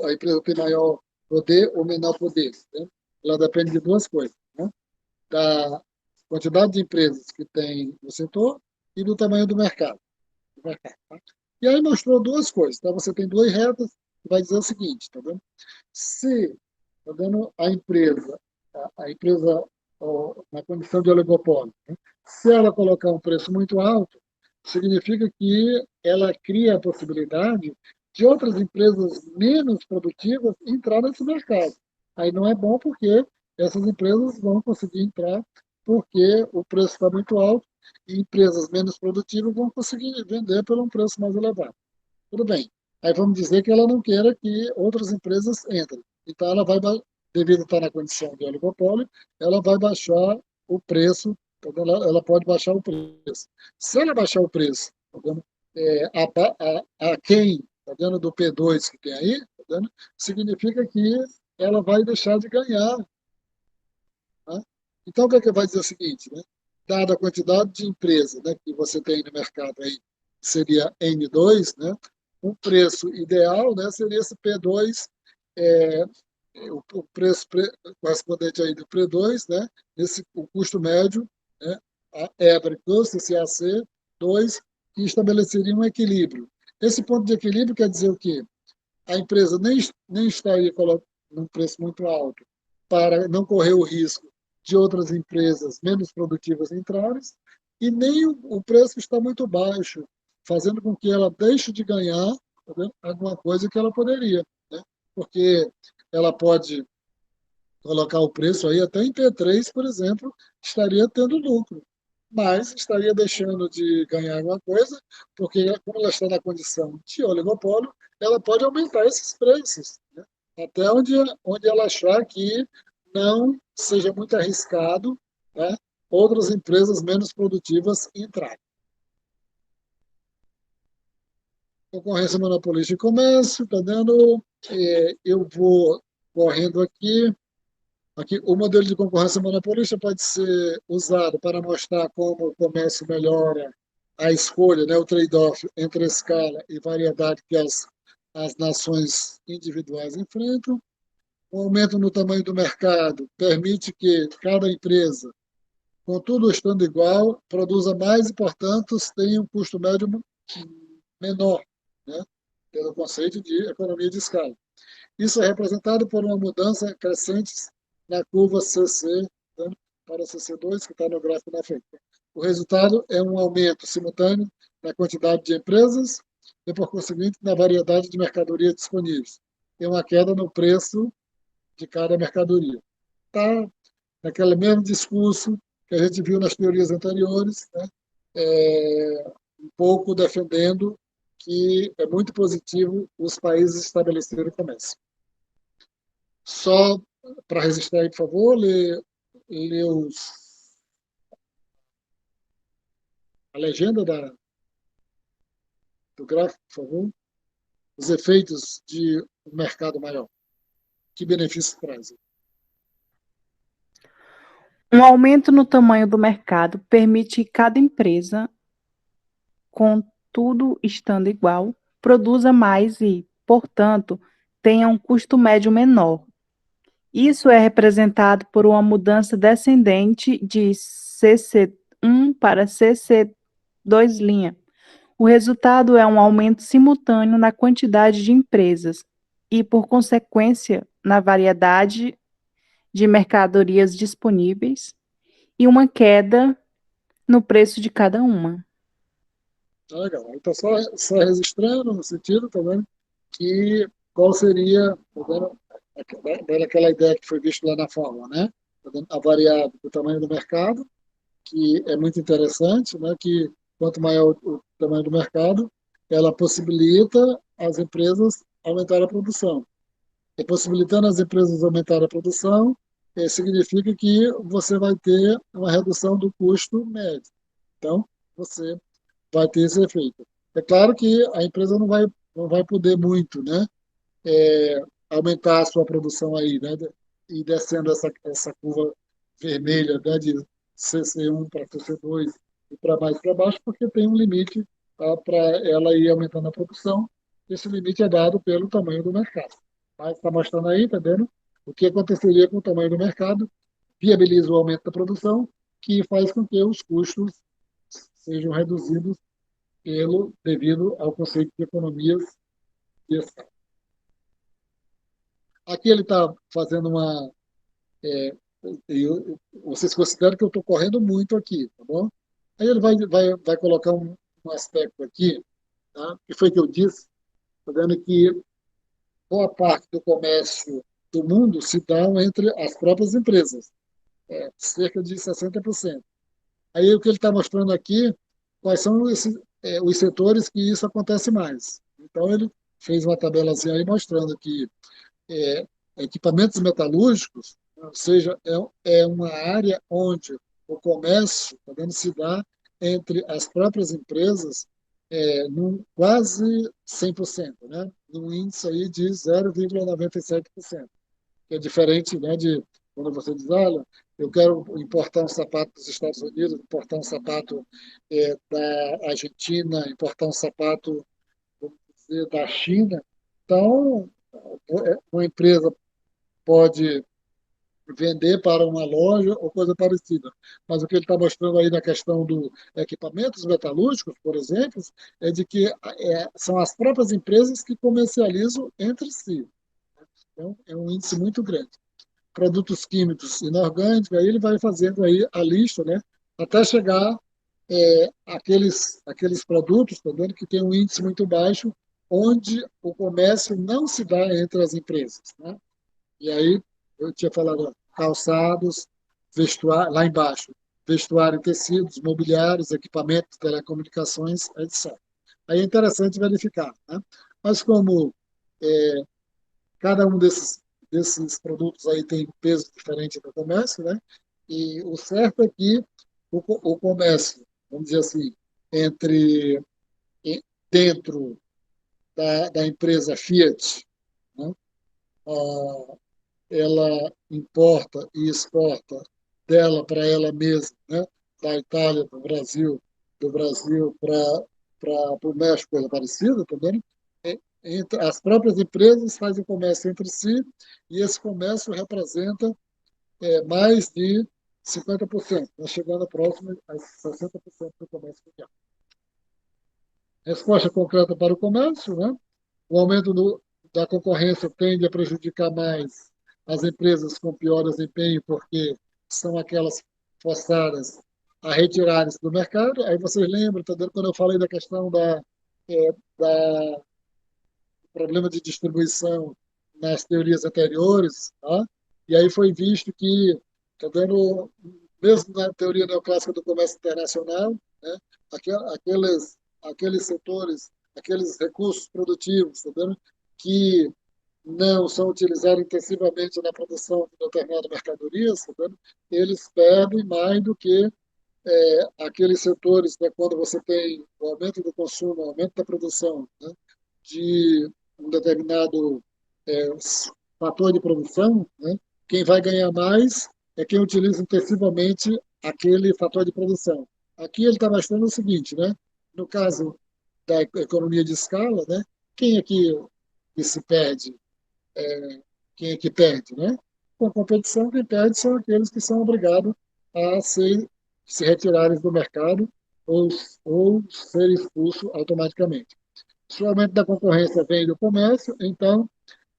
a empresa tem maior poder ou menor poder, né? Ela depende de duas coisas, né? Da quantidade de empresas que tem no setor e do tamanho do mercado. Tá? E aí mostrou duas coisas. Então, você tem duas retas que vai dizer o seguinte, tá vendo? Se, tá vendo, a empresa ó, na condição de oligopólio, né? Se ela colocar um preço muito alto, significa que ela cria a possibilidade de outras empresas menos produtivas entrar nesse mercado. Aí não é bom porque essas empresas vão conseguir entrar porque o preço está muito alto e empresas menos produtivas vão conseguir vender por um preço mais elevado. Tudo bem. Aí vamos dizer que ela não queira que outras empresas entrem. Então, ela vai, devido a estar na condição de oligopólio, ela vai baixar o preço, tá vendo? Ela pode baixar o preço. Se ela baixar o preço, tá vendo? A quem, tá vendo, do P2 que tem aí, tá vendo? Significa que ela vai deixar de ganhar. Tá? Então, o que é que vai dizer o seguinte, né? Dada a quantidade de empresas, né, que você tem no mercado aí, seria N2, né? Um preço ideal, né, seria esse P2, é, o preço correspondente aí do P2, né? O custo médio, né? A average cost, esse AC, 2, que estabeleceria um equilíbrio. Esse ponto de equilíbrio quer dizer o quê? A empresa nem estaria colocando um preço muito alto para não correr o risco de outras empresas menos produtivas entrarem, e nem o preço está muito baixo, fazendo com que ela deixe de ganhar, tá vendo, alguma coisa que ela poderia, né? Porque ela pode colocar o preço aí até em P3, por exemplo, estaria tendo lucro, mas estaria deixando de ganhar alguma coisa, porque como ela está na condição de oligopólio, ela pode aumentar esses preços, né? Até onde ela achar que não seja muito arriscado, né, outras empresas menos produtivas entrarem. Concorrência monopólista de comércio, está dando. Eu vou correndo aqui. Aqui, o modelo de concorrência monopolista pode ser usado para mostrar como o comércio melhora a escolha, né, o trade-off entre escala e variedade que as nações individuais enfrentam. O aumento no tamanho do mercado permite que cada empresa, com tudo estando igual, produza mais e, portanto, tenha um custo médio menor, né, pelo conceito de economia de escala. Isso é representado por uma mudança crescente na curva CC, né, para CC2, que está no gráfico na frente. O resultado é um aumento simultâneo na quantidade de empresas e, por conseguinte, na variedade de mercadorias disponíveis. E uma queda no preço de cada mercadoria. Está naquele mesmo discurso que a gente viu nas teorias anteriores, né? Um pouco defendendo que é muito positivo os países estabelecerem comércio. Só para registrar aí, por favor, lê a legenda do gráfico, por favor. Os efeitos de um mercado maior. Que benefícios traz? Um aumento no tamanho do mercado permite que cada empresa, com tudo estando igual, produza mais e, portanto, tenha um custo médio menor. Isso é representado por uma mudança descendente de CC1 para CC2'. O resultado é um aumento simultâneo na quantidade de empresas e, por consequência, na variedade de mercadorias disponíveis e uma queda no preço de cada uma. Legal. Então, só registrando no sentido, tá vendo? Que qual seria, tá vendo? Daquela ideia que foi vista lá na fórmula, né? Tá vendo? A variável do tamanho do mercado, que é muito interessante, né? Que quanto maior o tamanho do mercado, ela possibilita as empresas aumentar a produção. E possibilitando as empresas aumentar a produção, significa que você vai ter uma redução do custo médio. Então, você vai ter esse efeito. É claro que a empresa não vai poder muito, né, aumentar a sua produção aí, né, e descendo essa curva vermelha, né, de CC1 para CC2 e para mais para baixo, porque tem um limite para ela ir aumentando a produção. Esse limite é dado pelo tamanho do mercado. Mas está mostrando aí, está vendo? O que aconteceria com o tamanho do mercado, viabiliza o aumento da produção, que faz com que os custos sejam reduzidos devido ao conceito de economias de escala. Aqui ele está fazendo uma. Vocês consideram que eu estou correndo muito aqui, tá bom? Aí ele vai colocar um aspecto aqui, tá? Que foi que eu disse, tá vendo que boa parte do comércio do mundo se dá entre as próprias empresas, cerca de 60%. Aí o que ele está mostrando aqui, quais são os setores que isso acontece mais. Então ele fez uma tabelazinha aí mostrando que é, equipamentos metalúrgicos, ou seja, é uma área onde o comércio também se dá entre as próprias empresas num quase 100%, né? Num índice aí de 0,97%, que é diferente, né, de quando você diz, olha, eu quero importar um sapato dos Estados Unidos, importar um sapato da Argentina, importar um sapato, vamos dizer, da China. Então, uma empresa pode vender para uma loja ou coisa parecida. Mas o que ele está mostrando aí na questão dos equipamentos metalúrgicos, por exemplo, é de que são as próprias empresas que comercializam entre si. Então, é um índice muito grande. Produtos químicos inorgânicos, aí ele vai fazendo aí a lista, né, até chegar aqueles produtos, tá vendo, que tem um índice muito baixo, onde o comércio não se dá entre as empresas, né? E aí, eu tinha falado, ó, calçados, vestuário, lá embaixo, vestuário, tecidos, mobiliários, equipamentos, telecomunicações, etc. Aí é interessante verificar, né? Mas como cada um desses produtos aí tem um peso diferente do comércio, né? E o certo é que o comércio, vamos dizer assim, entre dentro da empresa Fiat, né? Ela importa e exporta dela para ela mesma, né? Da Itália para o Brasil, do Brasil para o México, coisa parecida, também. Entre as próprias empresas fazem comércio entre si e esse comércio representa mais de 50%, né? Chegando próximo a 60% do comércio mundial. Resposta concreta para o comércio, né? O aumento da concorrência tende a prejudicar mais as empresas com pior desempenho, porque são aquelas forçadas a retirarem-se do mercado. Aí vocês lembram, tá vendo, quando eu falei da questão da problema de distribuição nas teorias anteriores, tá? E aí foi visto que, tá vendo, mesmo na teoria neoclássica do comércio internacional, né, aqueles setores, aqueles recursos produtivos, tá vendo, que não são utilizados intensivamente na produção de determinadas mercadorias, tá vendo, eles perdem mais do que aqueles setores, né, quando você tem o aumento do consumo, o aumento da produção, né, de um determinado é, fator de produção, né, quem vai ganhar mais é quem utiliza intensivamente aquele fator de produção. Aqui ele está mostrando o seguinte, né, no caso da economia de escala, né, quem é que se perde? Quem é que perde, né? Com a competição, quem perde são aqueles que são obrigados a se retirarem do mercado ou ser expulsos automaticamente. Se o aumento da concorrência vem do comércio, então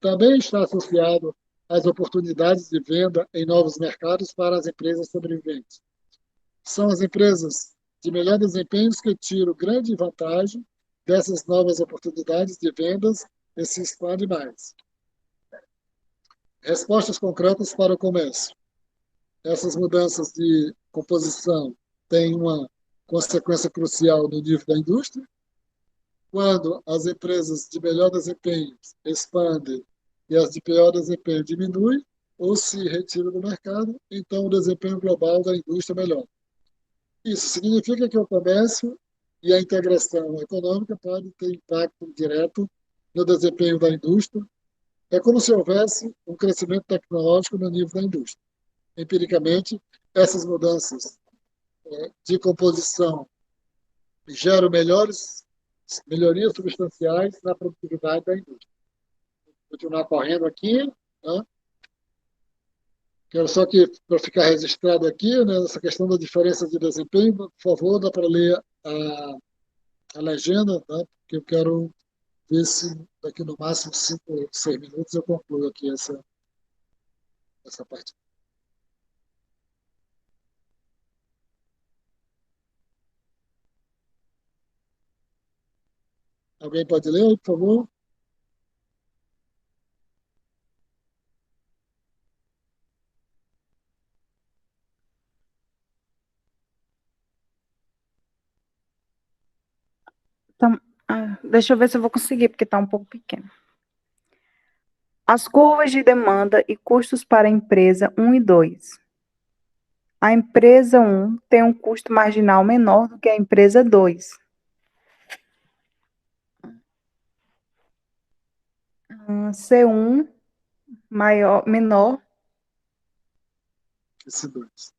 também está associado às oportunidades de venda em novos mercados para as empresas sobreviventes. São as empresas de melhor desempenho que tiram grande vantagem dessas novas oportunidades de vendas e se expandem mais. Respostas concretas para o comércio. Essas mudanças de composição têm uma consequência crucial no nível da indústria. Quando as empresas de melhor desempenho expandem e as de pior desempenho diminuem ou se retiram do mercado, então o desempenho global da indústria melhora. Isso significa que o comércio e a integração econômica podem ter impacto direto no desempenho da indústria. É como se houvesse um crescimento tecnológico no nível da indústria. Empiricamente, essas mudanças de composição geram melhorias substanciais na produtividade da indústria. Vou continuar correndo aqui, né? Quero só que, para ficar registrado aqui, né, essa questão da diferença de desempenho, por favor, dá para ler a legenda, né? Porque eu quero ver se daqui no máximo 5, 6 minutos eu concluo aqui essa parte. Alguém pode ler, por favor? Então, deixa eu ver se eu vou conseguir, porque está um pouco pequeno. As curvas de demanda e custos para a empresa 1 e 2. A empresa 1 tem um custo marginal menor do que a empresa 2. C1 menor Esse dois.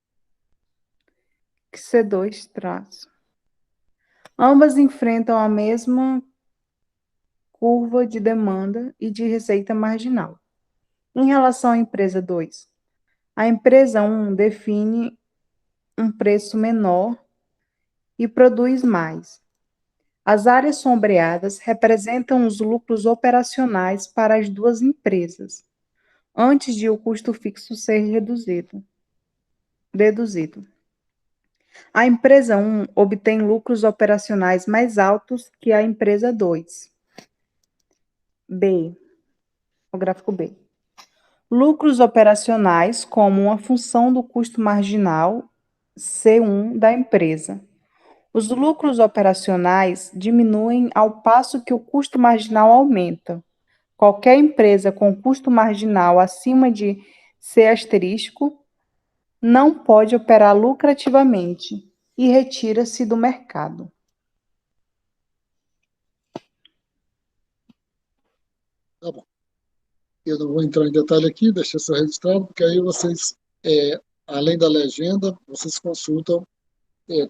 que C2 traço. Ambas enfrentam a mesma curva de demanda e de receita marginal. Em relação à empresa 2, a empresa 1 define um preço menor e produz mais. As áreas sombreadas representam os lucros operacionais para as duas empresas, antes de o custo fixo ser deduzido. A empresa 1 obtém lucros operacionais mais altos que a empresa 2. B, o gráfico B. Lucros operacionais como uma função do custo marginal C1 da empresa. Os lucros operacionais diminuem ao passo que o custo marginal aumenta. Qualquer empresa com custo marginal acima de C asterisco não pode operar lucrativamente e retira-se do mercado. Tá bom. Eu não vou entrar em detalhe aqui, deixa só registrado, porque aí vocês, além da legenda, vocês consultam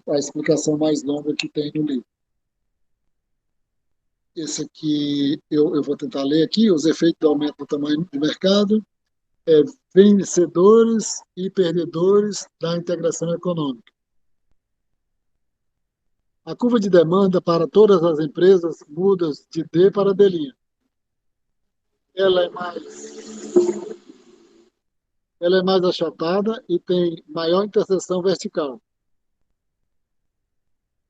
a explicação mais longa que tem no livro. Esse aqui eu vou tentar ler aqui, os efeitos do aumento do tamanho do mercado, vencedores e perdedores da integração econômica. A curva de demanda para todas as empresas muda de D para D'. Ela é mais achatada e tem maior interseção vertical.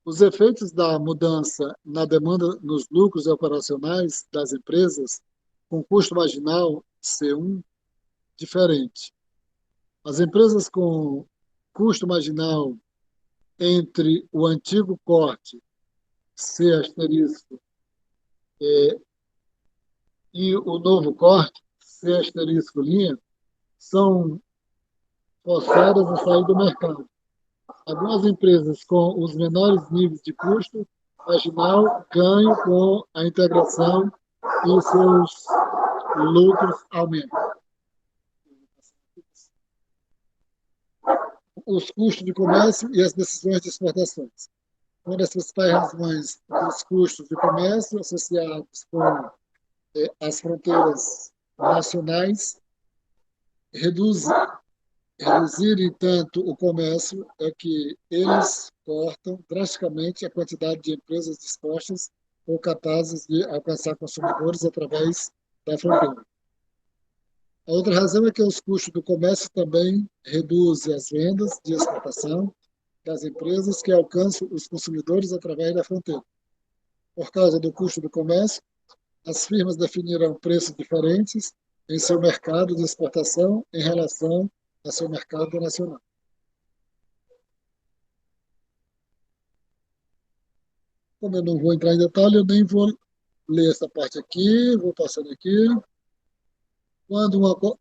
Os efeitos da mudança na demanda nos lucros operacionais das empresas com custo marginal C1 diferente. As empresas com custo marginal entre o antigo corte C asterisco e o novo corte C asterisco linha são forçadas a sair do mercado. Algumas empresas com os menores níveis de custo marginal ganham com a integração e seus lucros aumentam. Os custos de comércio e as decisões de exportações. Uma das principais razões dos custos de comércio associados com as fronteiras nacionais reduzirem tanto o comércio é que eles cortam drasticamente a quantidade de empresas dispostas ou capazes de alcançar consumidores através da fronteira. A outra razão é que os custos do comércio também reduzem as vendas de exportação das empresas que alcançam os consumidores através da fronteira. Por causa do custo do comércio, as firmas definirão preços diferentes em seu mercado de exportação em relação ao seu mercado nacional. como eu não vou entrar em detalhe, eu nem vou ler essa parte aqui, vou passando aqui. Quando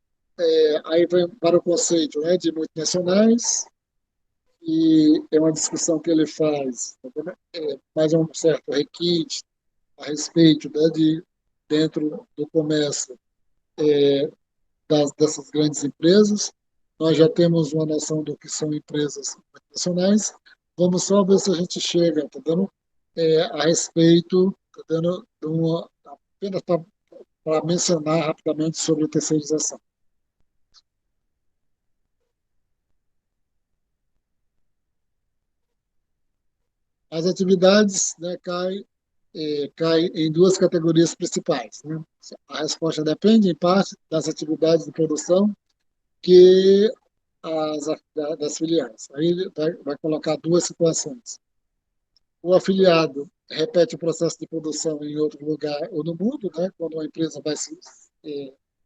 aí vem para o conceito, né, de multinacionais, e é uma discussão que ele faz, mas é um certo requinte a respeito, né, dentro do comércio dessas grandes empresas. Nós já temos uma noção do que são empresas multinacionais. Vamos só ver se a gente chega, tá dando, a respeito, tá dando apenas para mencionar rapidamente sobre a terceirização. As atividades, né, caem em duas categorias principais, né? A resposta depende, em parte, das atividades de produção que das filiais. Aí ele vai colocar duas situações. O afiliado repete o processo de produção em outro lugar ou no mundo, né? Quando uma empresa vai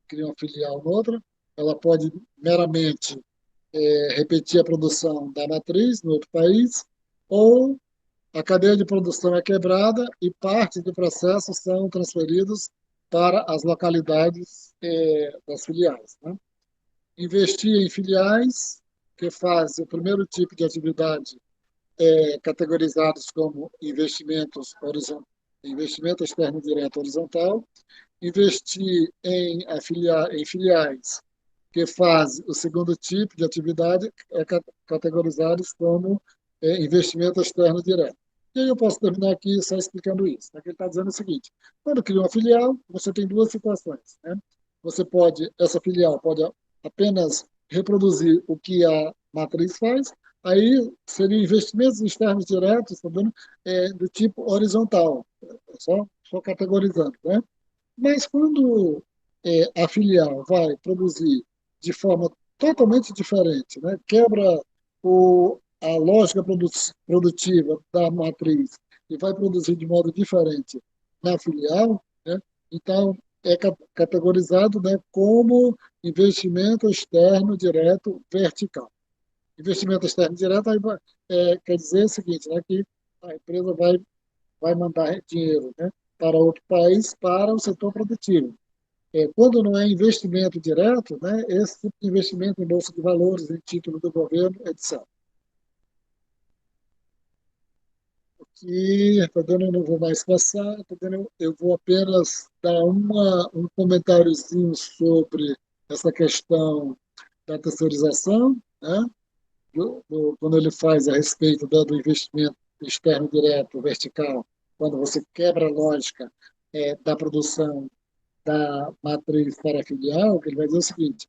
criar uma filial noutra, ela pode meramente repetir a produção da matriz no outro país, ou a cadeia de produção é quebrada e parte do processo são transferidos para as localidades das filiais, né? Investir em filiais, que faz o primeiro tipo de atividade, categorizados como investimento externo direto horizontal, investir em filiais, que faz o segundo tipo de atividade, categorizados como investimento externo direto. E aí eu posso terminar aqui só explicando isso. Aqui ele está dizendo o seguinte: quando cria uma filial, você tem duas situações, né? Essa filial pode apenas reproduzir o que a matriz faz, aí seriam investimentos externos diretos, tá vendo? Do tipo horizontal, só categorizando, né? Mas quando a filial vai produzir de forma totalmente diferente, né? Quebra a lógica produtiva da matriz e vai produzir de modo diferente na filial, né? Então é categorizado, né, como investimento externo direto vertical. Investimento externo direto aí quer dizer o seguinte, né, que a empresa vai mandar dinheiro, né, para outro país para o setor produtivo. Quando não é investimento direto, né, esse tipo de investimento em bolsa de valores, em título do governo, etc. E eu não vou mais passar, eu vou apenas dar um comentáriozinho sobre essa questão da terceirização, né? Quando ele faz a respeito do investimento externo direto vertical, quando você quebra a lógica da produção da matriz para a filial, que ele vai dizer o seguinte: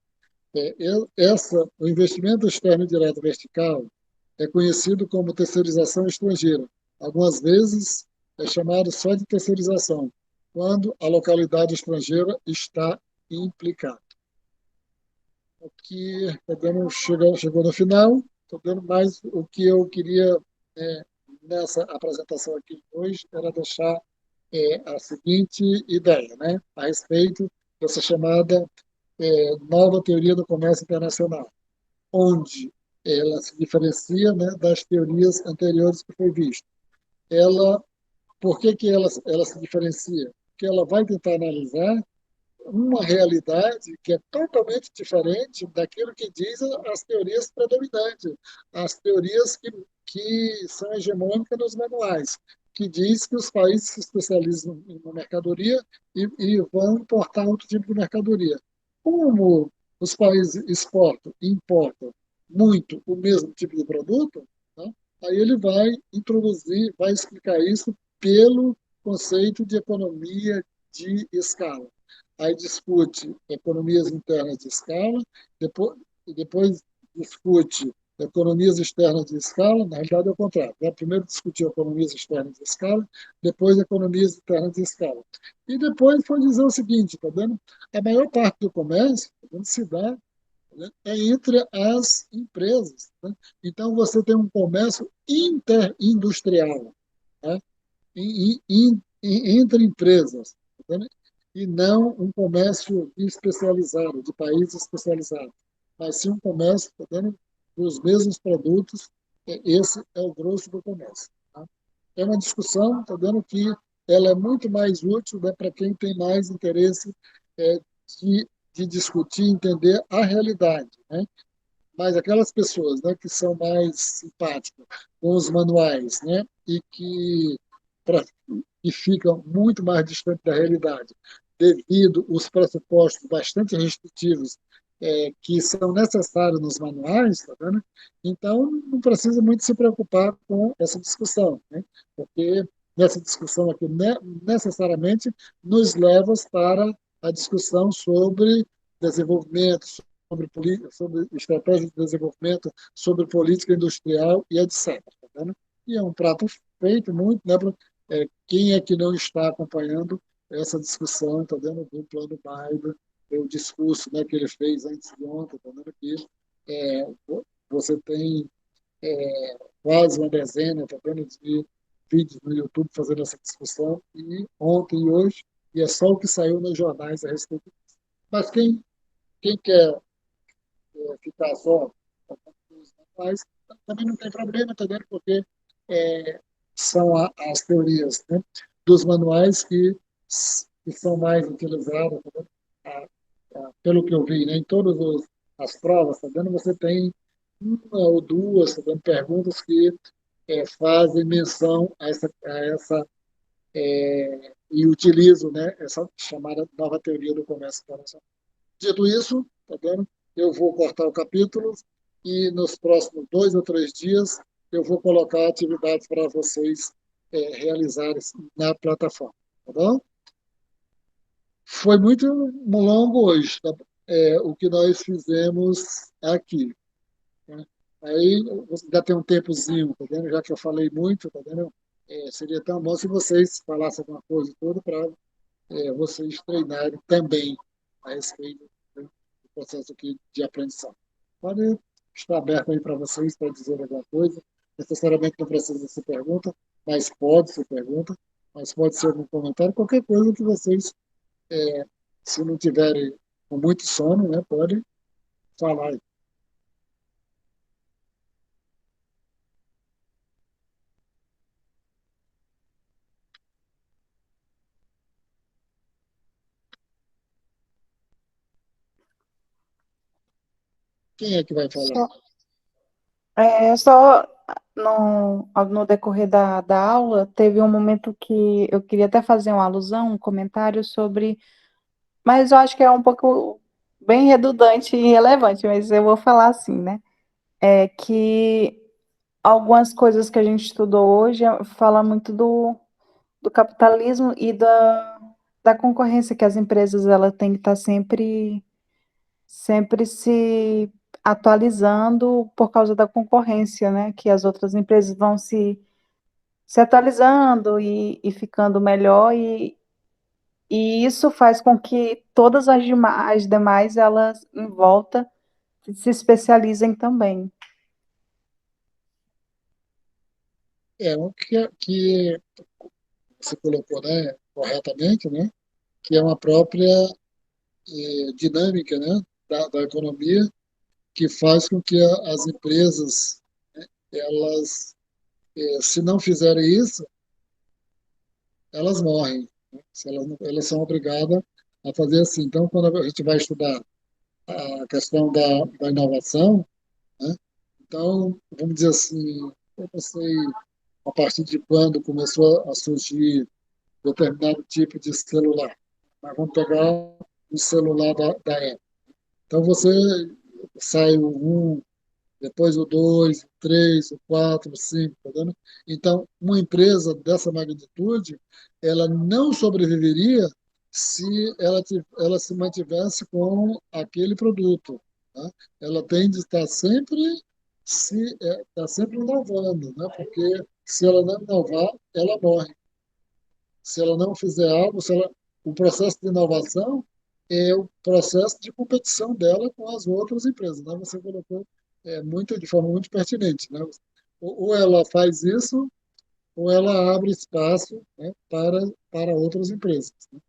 o investimento externo direto vertical é conhecido como terceirização estrangeira. Algumas vezes é chamado só de terceirização, quando a localidade estrangeira está implicada. Aqui chegou no final, estou dando mais o que eu queria nessa apresentação aqui hoje, era deixar a seguinte ideia, né, a respeito dessa chamada nova teoria do comércio internacional, onde ela se diferencia, né, das teorias anteriores que foi visto. Por que ela se diferencia? Porque ela vai tentar analisar uma realidade que é totalmente diferente daquilo que diz as teorias predominantes, as teorias que são hegemônicas nos manuais, que diz que os países se especializam em uma mercadoria e vão importar outro tipo de mercadoria. Como os países exportam e importam muito o mesmo tipo de produto, né? Aí ele vai explicar isso pelo conceito de economia de escala. Aí discute economias internas de escala, depois discute economias externas de escala, na realidade é o contrário, né? Primeiro discutiu economias externas de escala, depois economias internas de escala. E depois foi dizer o seguinte, tá vendo? A maior parte do comércio, tá vendo, se dá, né, entre as empresas, né? Então você tem um comércio interindustrial, né? Entre empresas, tá vendo? E não um comércio especializado, de países especializados, mas sim um comércio, tá vendo, dos mesmos produtos. Esse é o grosso do comércio. Tá? é uma discussão, está dando que ela é muito mais útil, né, para quem tem mais interesse é, de discutir, entender a realidade, né? Mas aquelas pessoas, né, que são mais simpáticas com os manuais, né, pra, e ficam muito mais distantes da realidade, devido aos pressupostos bastante restritivos que são necessários nos manuais, tá vendo? Então, não precisa muito se preocupar com essa discussão, né? Porque nessa discussão aqui, necessariamente, nos leva para a discussão sobre desenvolvimento, sobre estratégia de desenvolvimento, sobre política industrial e etc. Tá vendo? E é um prato feito muito, né? Quem é que não está acompanhando essa discussão, tá vendo? Do plano Biden, o discurso, né, que ele fez antes de ontem, tá vendo? Que é, você tem quase uma dezena, tá vendo, de vídeos no YouTube fazendo essa discussão, e ontem e hoje, e é só o que saiu nos jornais a respeito disso. Mas quem quer ficar só, mas também não tem problema, tá vendo? Porque são as teorias, né, dos manuais que são mais utilizadas, tá vendo? Pelo que eu vi, né, em todas as provas, tá vendo? Você tem uma ou duas, tá vendo, perguntas que fazem menção a essa e utilizam, né, essa chamada nova teoria do comércio internacional. Dito isso, tá vendo? Eu vou cortar o capítulo e nos próximos 2 ou 3 dias eu vou colocar atividades para vocês realizarem na plataforma, tá bom? Foi muito longo hoje, tá? O que nós fizemos aqui, né? Aí você ainda tem um tempozinho, tá vendo? Já que eu falei muito, tá vendo? Seria tão bom se vocês falassem alguma coisa toda para vocês treinarem também a respeito, né, do processo aqui de aprendizagem. Pode estar aberto aí para vocês para dizer alguma coisa. Necessariamente não precisa ser pergunta, mas pode ser pergunta, mas pode ser algum comentário, qualquer coisa que vocês, se não tiverem com muito sono, né, pode falar aí. Quem é que vai falar? Só, só no decorrer da aula, teve um momento que eu queria até fazer uma alusão, um comentário sobre, mas eu acho que é um pouco bem redundante e irrelevante, mas eu vou falar assim, né? É que algumas coisas que a gente estudou hoje fala muito do capitalismo e da concorrência que as empresas ela têm que estar sempre se atualizando por causa da concorrência, né? Que as outras empresas vão se atualizando e ficando melhor, e isso faz com que todas as demais, elas em volta, se especializem também. O que você colocou, né, corretamente, né, que é uma própria dinâmica, né, da economia, que faz com que as empresas, elas, se não fizerem isso, elas morrem, né? Se elas são obrigadas a fazer assim. Então, quando a gente vai estudar a questão da inovação, né? Então, vamos dizer assim, eu não sei a partir de quando começou a surgir determinado tipo de celular. Mas vamos pegar o celular da Apple. Então, você sai o 1, depois o 2, o 3, o 4, o 5, tá vendo? Então, uma empresa dessa magnitude, ela não sobreviveria se ela se mantivesse com aquele produto, tá? Ela tem de estar sempre tá sempre inovando, né? Porque se ela não inovar, ela morre. Se ela não fizer algo, o processo de inovação é o processo de competição dela com as outras empresas, né? Você colocou de forma muito pertinente, né? Ou ela faz isso, ou ela abre espaço, né, para outras empresas, né?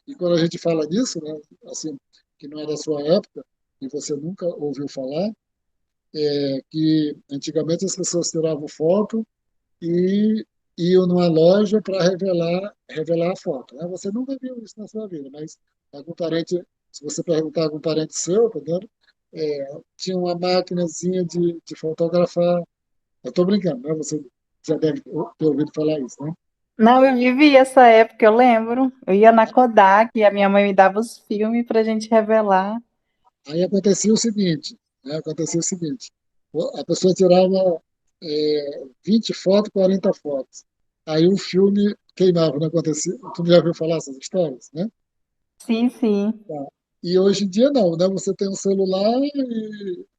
E quando a gente fala disso, né, assim, que não é da sua época, e você nunca ouviu falar, que antigamente as pessoas tiravam foto e iam numa loja para revelar a foto, né? Você nunca viu isso na sua vida, mas algum parente, se você perguntar a algum parente seu, tá vendo? Tinha uma maquinazinha de fotografar. Eu estou brincando, né? Você já deve ter ouvido falar isso, né? Não, eu vivi essa época, eu lembro. Eu ia na Kodak e a minha mãe me dava os filmes para a gente revelar. Aí acontecia o seguinte, né? Acontecia o seguinte, a pessoa tirava 20 fotos, 40 fotos. Aí o filme queimava, não acontecia. Tu já ouviu falar essas histórias, né? Sim, sim. Tá. E hoje em dia não, né? Você tem um celular e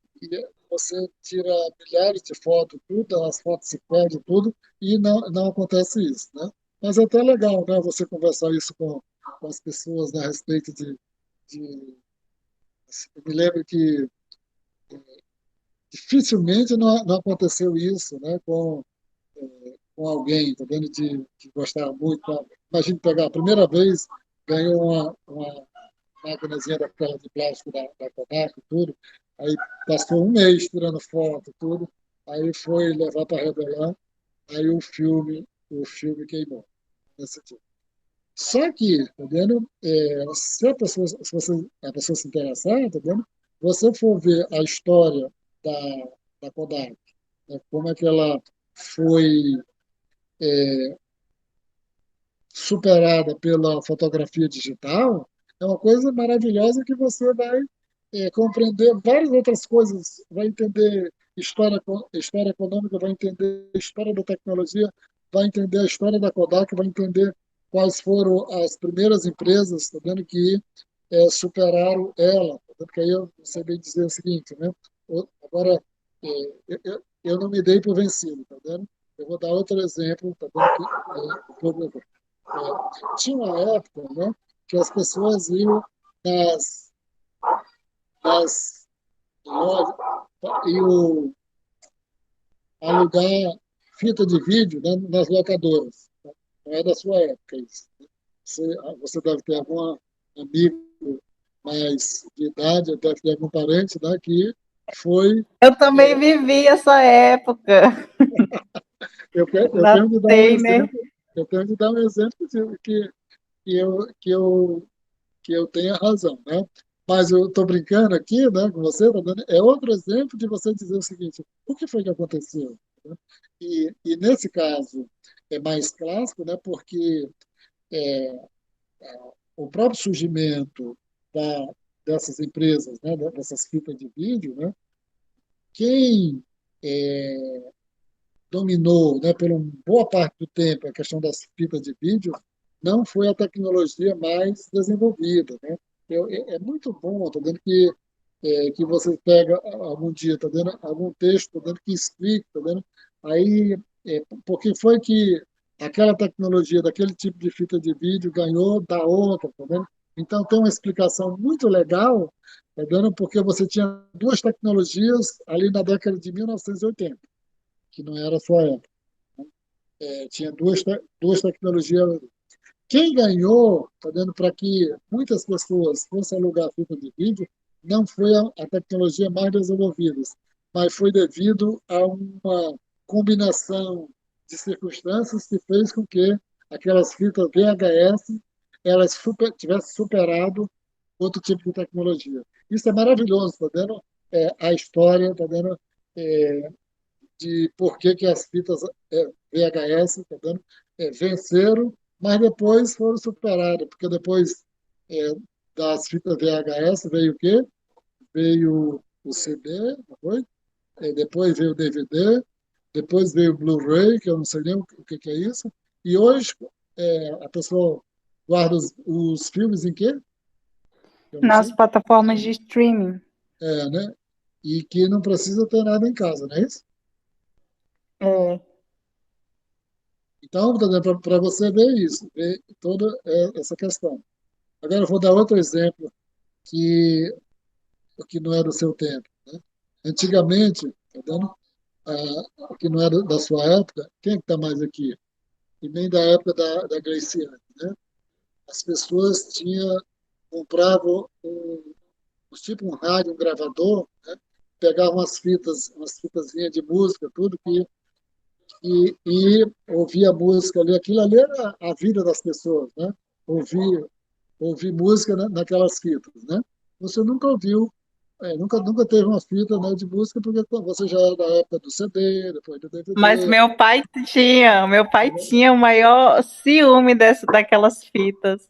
você tira milhares de fotos, tudo, as fotos se perdem, tudo, e não acontece isso, né? Mas é até legal, né? Você conversar isso com as pessoas, né, a respeito de... Eu me lembro que dificilmente não aconteceu isso, né? Com alguém, tá vendo? De gostar muito. Tá? Imagina pegar a primeira vez, ganhou uma maquinazinha daquela de plástico da Kodak e tudo. Aí passou um mês tirando foto, tudo. Aí foi levar para revelar. Aí o filme queimou. Nesse dia. Só que, tá vendo? Se a pessoa se interessar, tá vendo? Você for ver a história da Kodak, né? Como é que ela foi superada pela fotografia digital, é uma coisa maravilhosa que você vai compreender várias outras coisas, vai entender história econômica, vai entender história da tecnologia, vai entender a história da Kodak, vai entender quais foram as primeiras empresas, tá vendo, que superaram ela. Porque aí eu sei bem dizer o seguinte, né? Agora, eu não me dei por vencido, tá vendo? Eu vou dar outro exemplo, tá vendo? Tinha uma época, né, que as pessoas iam nas, nas lojas, iam alugar fita de vídeo, né, nas locadoras. Não é da sua época isso. Você deve ter algum amigo mais de idade, deve ter algum parente, né, que foi. Eu também vivi essa época. Eu tenho de dar um Nasci, né? exemplo, eu tenho de dar um exemplo de que eu tenha razão, né? Mas eu estou brincando aqui, né, com você, tá dando, é outro exemplo de você dizer o seguinte: o que foi que aconteceu? Né? E nesse caso é mais clássico, né, porque o próprio surgimento dessas empresas, né, dessas fitas de vídeo, né, quem dominou, né, por uma boa parte do tempo a questão das fitas de vídeo, não foi a tecnologia mais desenvolvida, né? É muito bom, tá vendo que você pega algum dia, tá vendo algum texto, tá vendo que explica, tá vendo? Aí, porque foi que aquela tecnologia daquele tipo de fita de vídeo ganhou da outra, tá vendo? Então tem uma explicação muito legal, tá vendo? Porque você tinha duas tecnologias ali na década de 1980 que não era a sua época. Tinha duas tecnologias. Quem ganhou, está dando para que muitas pessoas fossem alugar fita de vídeo, não foi a tecnologia mais desenvolvida, mas foi devido a uma combinação de circunstâncias que fez com que aquelas fitas VHS elas tivessem superado outro tipo de tecnologia. Isso é maravilhoso, está vendo? A história, está vendo? É, de por que as fitas VHS, tá vendo? Venceram, mas depois foram superadas, porque depois é, das fitas VHS veio o quê? Veio o CD, não foi? Depois veio o DVD, depois veio o Blu-ray, que eu não sei nem o que é isso, e hoje a pessoa guarda os filmes em quê? Eu não Nas sei. plataformas de streaming. Né? E que não precisa ter nada em casa, não é isso? É. Então, para você ver isso, ver toda essa questão. Agora, eu vou dar outro exemplo que, que não é do seu tempo. Né? Antigamente, tá vendo? Que não é da sua época, quem é que está mais aqui? E nem da época da Graciane. Né? As pessoas compravam tipo um rádio, um gravador, né? Pegavam umas fitazinhas de música, tudo que e ouvir a música ali. Aquilo ali era a vida das pessoas, né? Ouvir música naquelas fitas, né? Você nunca ouviu, nunca teve uma fita, né, de música, porque você já era da época do CD, depois do Mas DVD. meu pai tinha o maior ciúme daquelas fitas.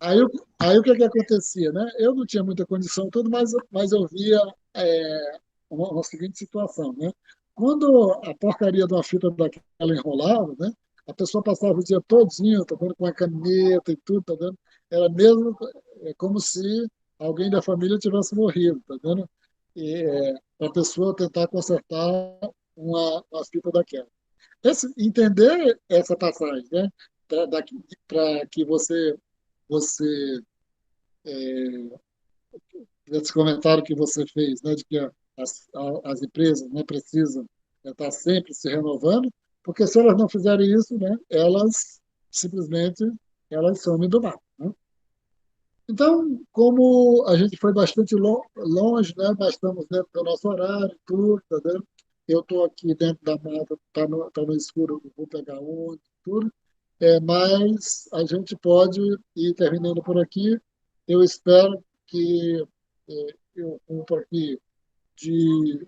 Aí, aí o que que acontecia, né? Eu não tinha muita condição, tudo, mas eu via uma seguinte situação, né? Quando a porcaria de uma fita daquela enrolava, né? A pessoa passava o dia todinho, tá vendo, com a caneta e tudo, tá vendo? Era mesmo como se alguém da família tivesse morrido, tá vendo? E a pessoa tentar consertar uma fita daquela. Entender essa passagem, né? Para que você esse comentário que você fez, né, de que as empresas, né, precisam estar sempre se renovando, porque se elas não fizerem isso, né, elas simplesmente elas somem do mapa, né? Então, como a gente foi bastante longe, né, mas estamos dentro do nosso horário, tudo, tá vendo? Eu estou aqui dentro da mata, tá no escuro, não vou pegar onde, tudo. Mas a gente pode ir terminando por aqui. Eu espero que eu cumpra aqui de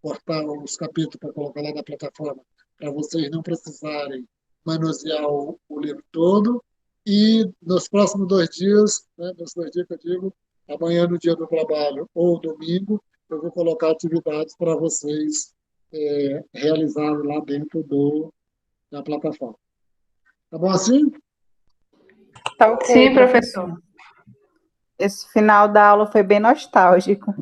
cortar os capítulos para colocar lá na plataforma, para vocês não precisarem manusear o livro todo. E nos próximos 2 dias, né, nos 2 dias que eu digo, amanhã no dia do trabalho ou domingo, eu vou colocar atividades para vocês realizarem lá dentro da plataforma. Tá bom assim? Tá ok, Sim, professor. professor. Esse final da aula foi bem nostálgico.